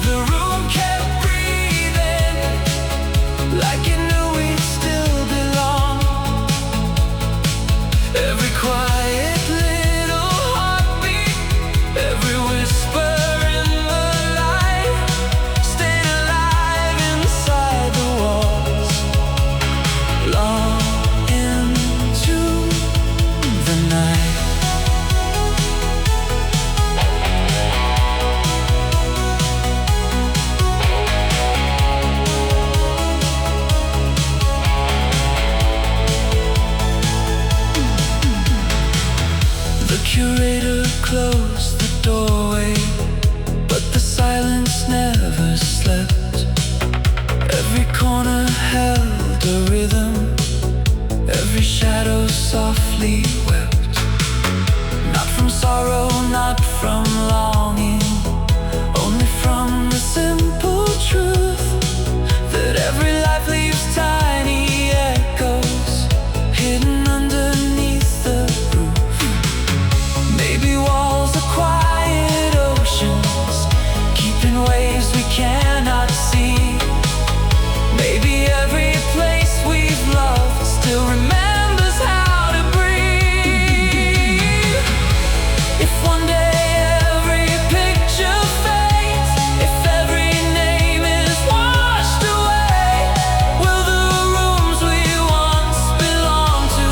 The room kept breathing like it knew we'd still belong. Every quiet little heartbeat, every whisper in the light stayed alive inside the walls, long into the night. The curator closed the doorway, but the silence never slept. Every corner held a rhythm, every shadow softly wept. Not from sorrow, not from longing, only from the simple truth that every life leaves tiny echoes hidden underneath the roof. Maybe walls are quiet oceans, keeping waves we cannot see. Maybe every place we've loved still remembers how to breathe. If one day every picture fades, if every name is washed away, will the rooms we once belonged to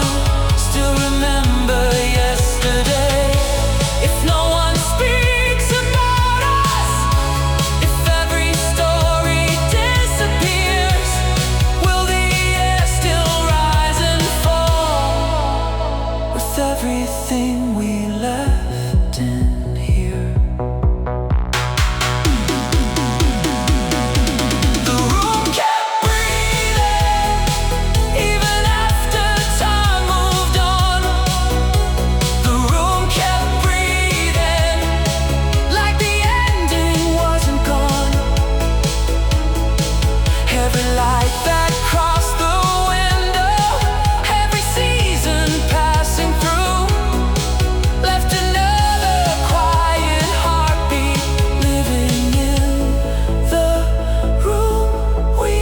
still remember yesterday? If no one speaks about us, if every story disappears, will the air still rise and fall with everything we left in here? The room kept breathing even after time moved on. The room kept breathing like the ending wasn't gone. Every light that crossed the window, every season passing through, left another quiet heartbeat living in the room we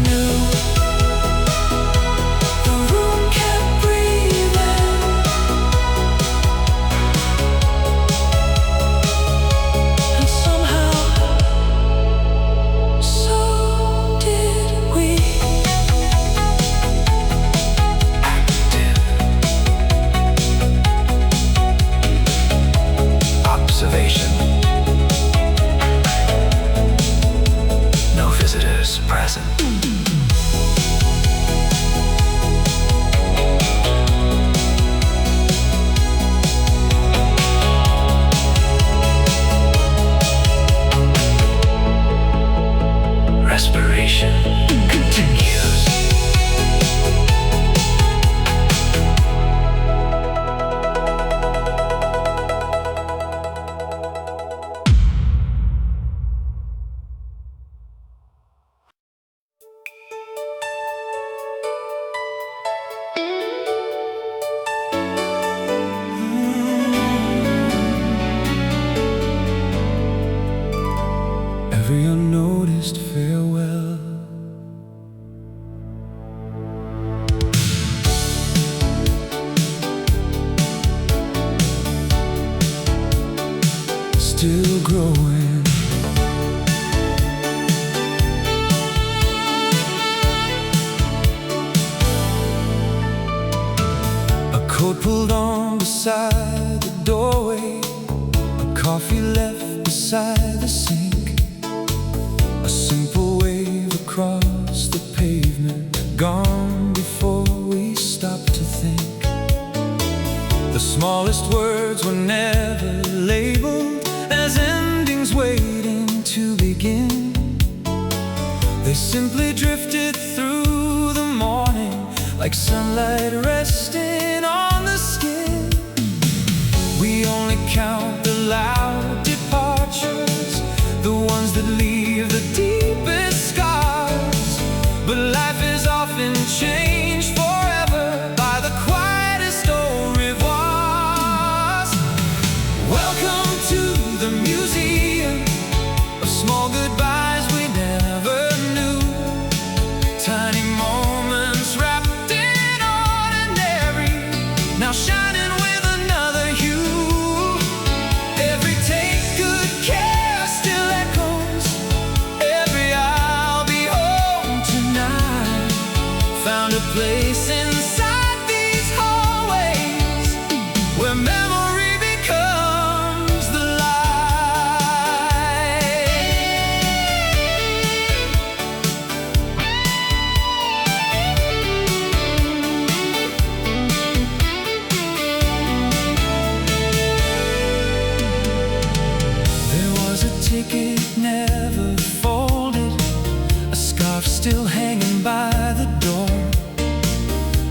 knew. The room kept breathing, and somehow so did we. Observation. No visitors present. Respiration continues. Every unnoticed farewell, still growing. A coat pulled on beside the doorway, a coffee left beside the sink, a simple wave across the pavement, gone before we stopped to think. The smallest words were never labeled as endings waiting to begin. They simply drifted through the morning like sunlight resting on the skin. We only count the loud departures ticket never folded, a scarf still hanging by the door,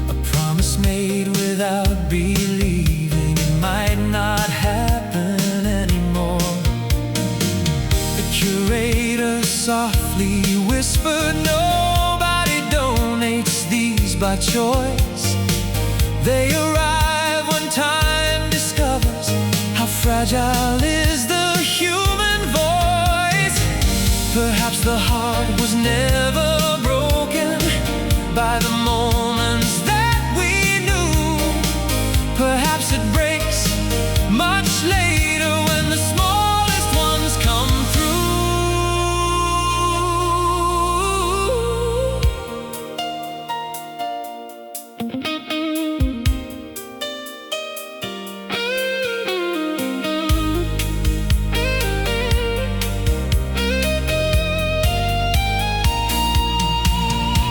a promise made without believing it might not happen anymore. The curator softly whispered, nobody donates these by choice. They arrive when time discovers how fragile is the human voice. Perhaps the heart was never broken by the moments that we knew. Perhaps it breaks much later when the smallest ones come through.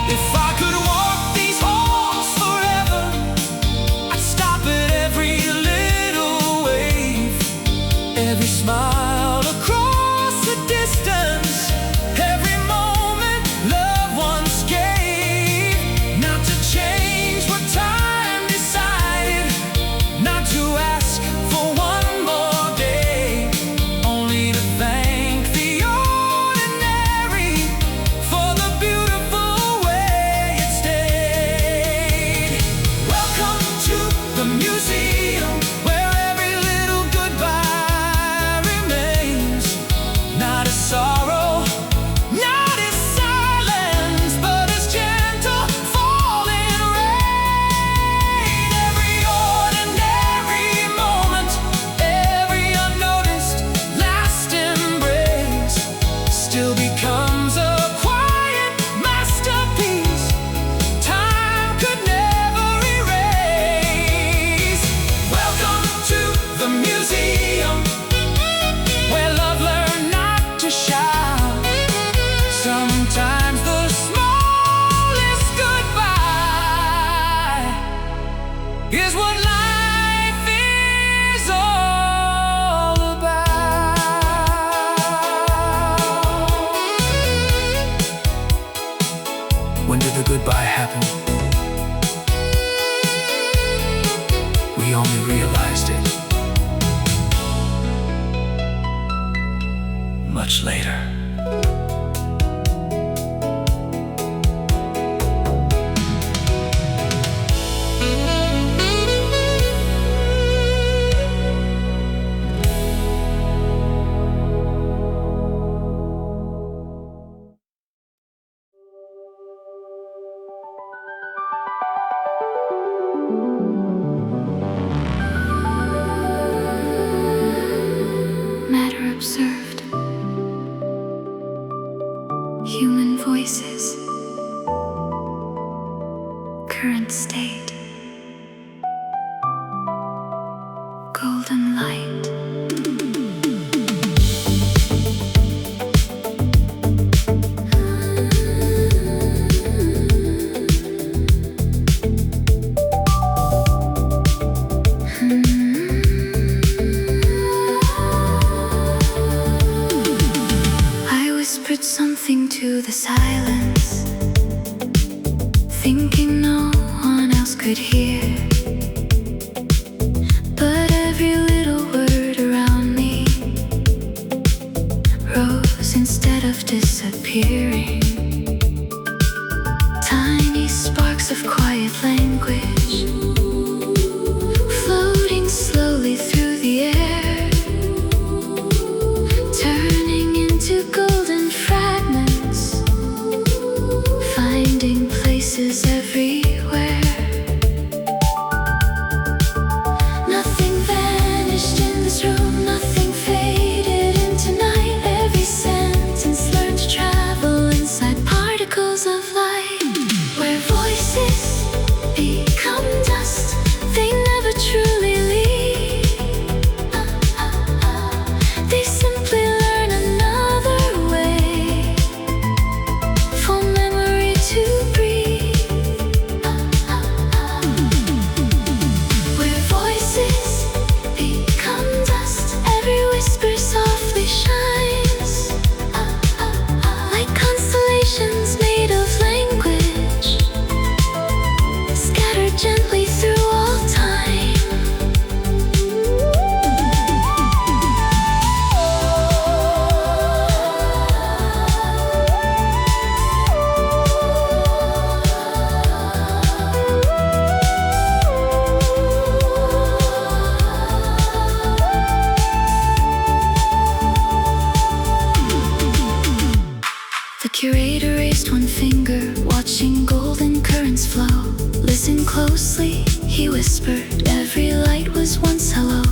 If I could walk these halls forever, I'd stop at every little wave, every smile across the distance, every moment loved ones gave. Not to change what time decided, not to ask for one more day, only to thank the ordinary for the beautiful way it stayed. Welcome to the museum, where every little goodbye remains. Not as sorrow, not as silence, but as gentle falling rain. Every ordinary moment, every unnoticed last embrace still becomes a quiet masterpiece time could never erase. Welcome to the museum, where love learned not to shout. Sometimes the smallest goodbye is what life is all about. When did the goodbye happen? We only realized it much later. Matter observed. Human voices. Current state. Golden light. I whispered something to the silence, thinking no one else could hear. But every little word around me rose instead of disappearing. Tiny sparks of quiet language floating slowly through the air, turning into golden fragments, finding places everywhere. Nothing vanished in this room, nothing faded into night. Every sentence learned to travel inside particles of light, where voices become Curator raised one finger, watching golden currents flow. Listen closely, he whispered. Every light was once hello.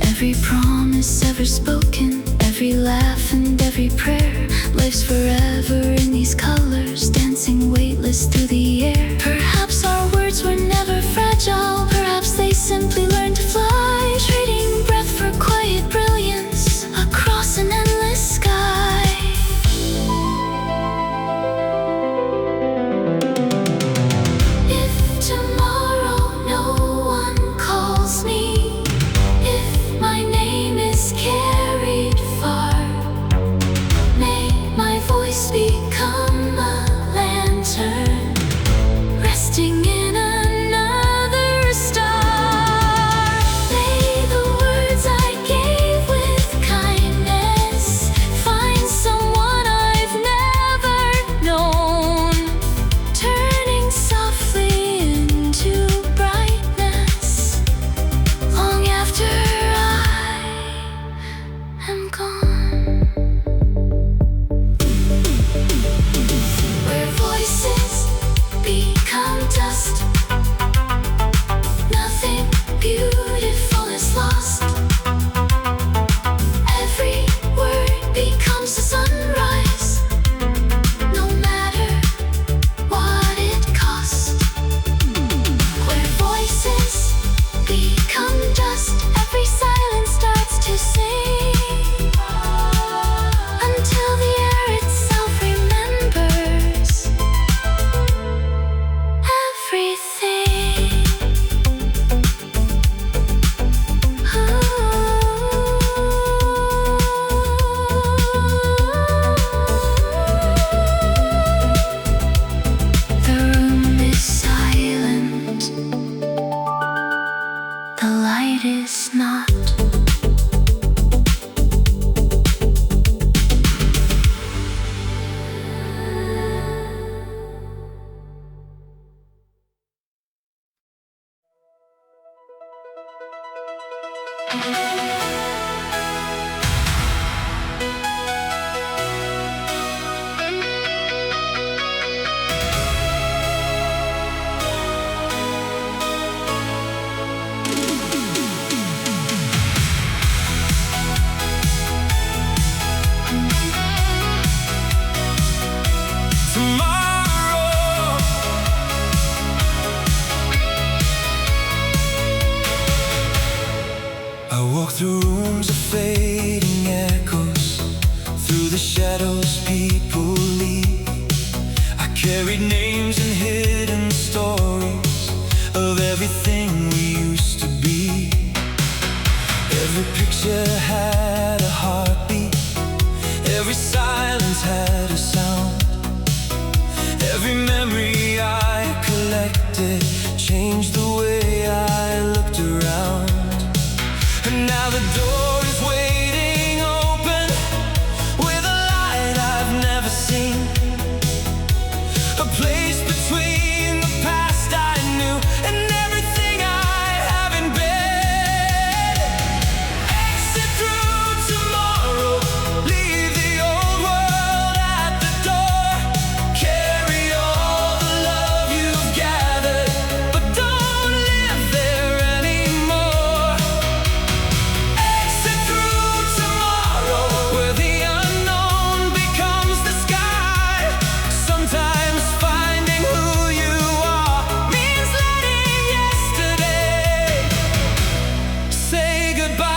Every promise ever spoken, every laugh and every prayer lives forever in these colors, dancing weightless through the air. Perhaps our words were never fragile, perhaps they simply learned to fly, trading breath for quiet brilliance across an endless sky. If tomorrow no one calls me, if my name is carried far, may my voice become a lantern, resting in another star. May the words I gave with kindness find someone I've never known, turning softly into brightness long after I am gone. Where voices become dust, nothing beautiful is lost. Every word becomes a sunrise, no matter what it costs. Where voices become dust, every silence starts to sing, until the air itself remembers everything. The room is silent, the light is not. Tomorrow, I walk through rooms of fading echoes, through the shadows people leave. I carried names and hidden stories of everything we used to be. Every picture had a heartbeat, every silence had a sound. Every memory I collected changed the way I looked around. And now the door is waiting open, with a light I've never seen. A place between the past I knew and everything I haven't been. Exit through tomorrow, leave the old world at the door. Carry all the love you've gathered, but don't live there anymore. Exit through tomorrow, where the unknown becomes the sky. Sometimes finding who you are means letting yesterday say goodbye.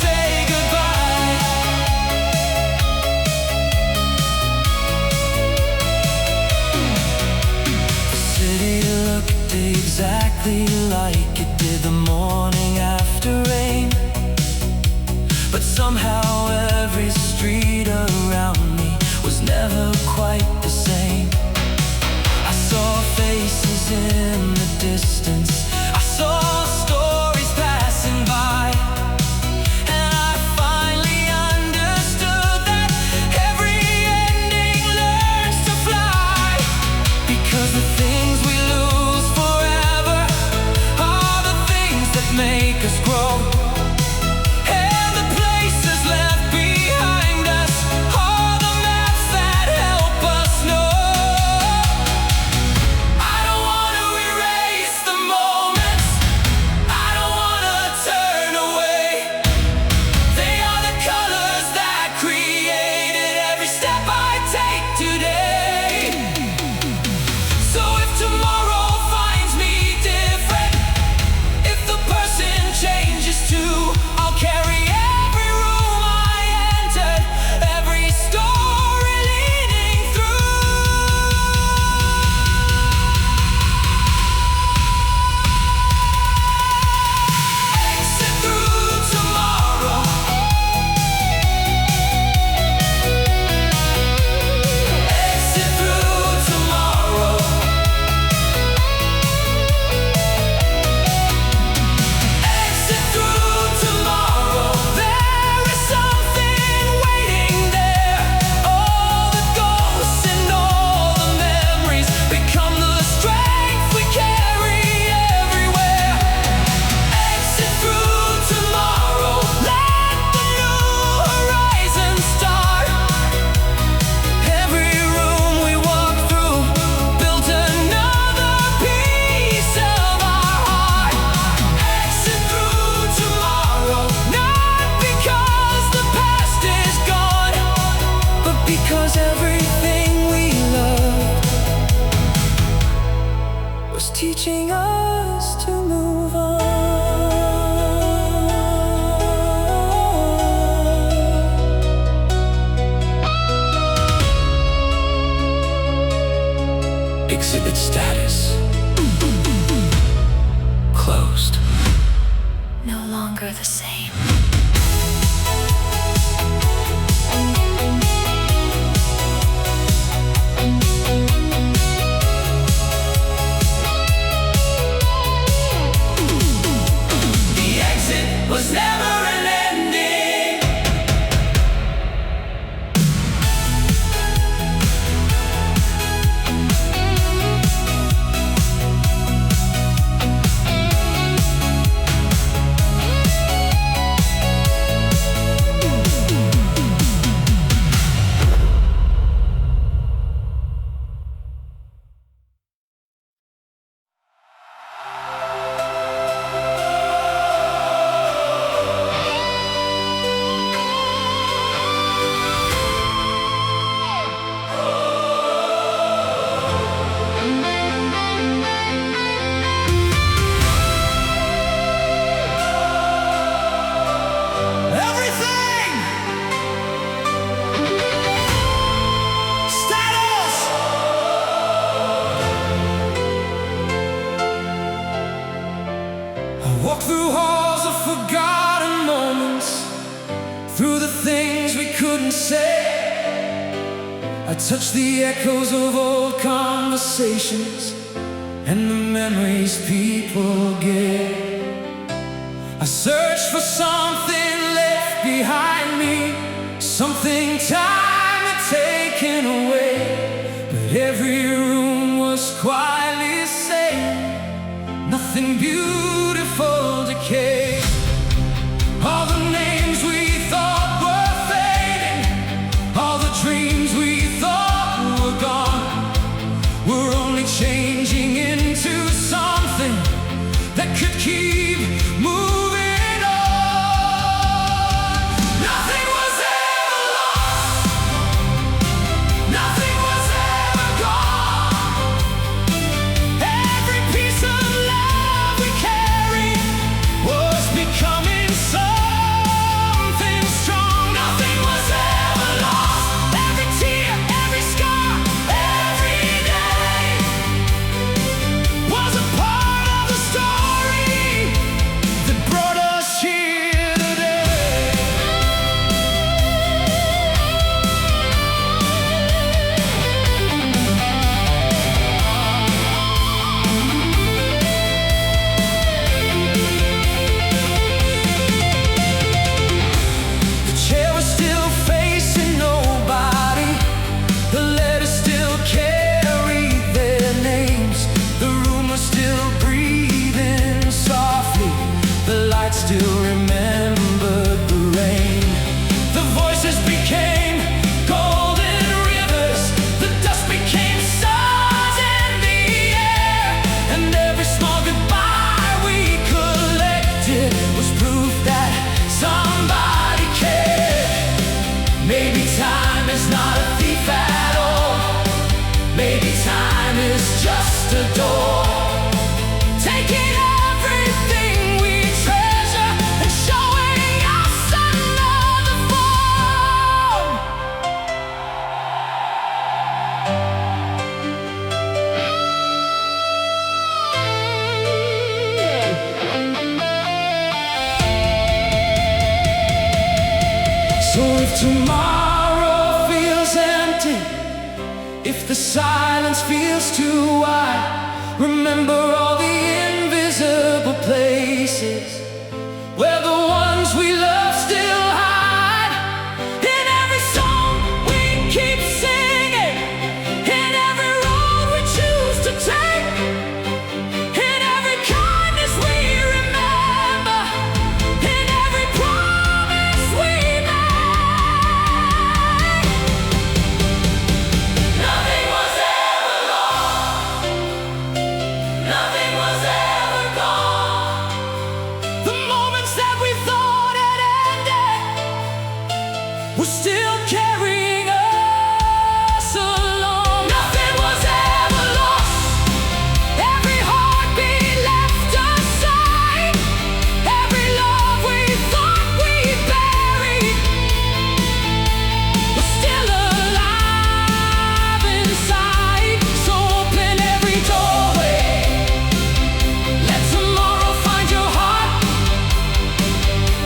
Say goodbye. The city looked exactly like it did the morning after rain, but somehow every street around me was never quite the same. I saw faces in the distance, I saw stories passing by, and I finally understood that every ending learns to fly. Because the things we lose forever are the things that make us grow. Exit through tomorrow. There is something waiting there. All the ghosts and all the memories become the strength we carry everywhere. Exit through tomorrow. Let the new horizon start. Every room we walk through built another piece of our heart. Exit through tomorrow. Not because the past is gone, but because everything we loved was teaching us to move on. Exhibit status closed. No longer the same. The exit was never an ending. Everything status. I walk through halls of forgotten moments, through the things we couldn't say. I touch the echoes of old conversations and the memories people give. I search for something left behind me, something time had taken away. But every room was quietly saying nothing beautiful decay. All the names we thought were fading, all the dreams we thought were gone, were only changing into something that could keep moving on. Nothing was ever lost. Nothing was ever gone. Every piece of love we carried was becoming something strong. Nothing was ever lost. Every tear, every scar, every day was a part of the story that brought us here today. The chair was still facing nobody. The letters still carried their names. The room was still breathing softly. The light still remembered the rain. The voices became golden rivers. The dust became stars in the air. And every small goodbye we collected was proof that somebody cared. Maybe time is not a thief at all. Maybe time is just a door, taking everything we treasure and showing us another form. So if tomorrow feels empty, if the silence feels too wide, remember all the invisible places where the ones we love still hide. In every song we keep singing, in every road we choose to take, in every kindness we remember, in every promise we make. Nothing was ever lost, nothing was ever gone. The moments that we thought had ended were still carrying us along. Nothing was ever lost, every heartbeat left aside, every love we thought we buried was still alive inside. So open every doorway, let tomorrow find your heart,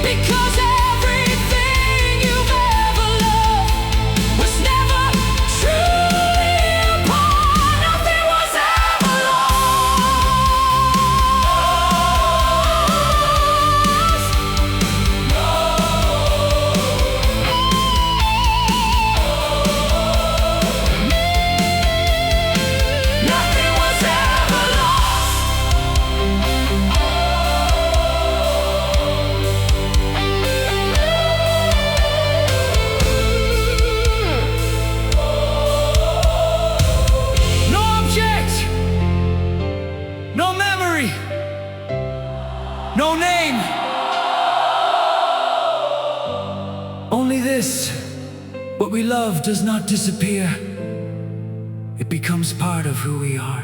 because everything you've ever loved was never truly apart. Nothing was ever lost. Nothing was ever lost. No object, no memory, no name. Only this: what we love does not disappear. It becomes part of who we are.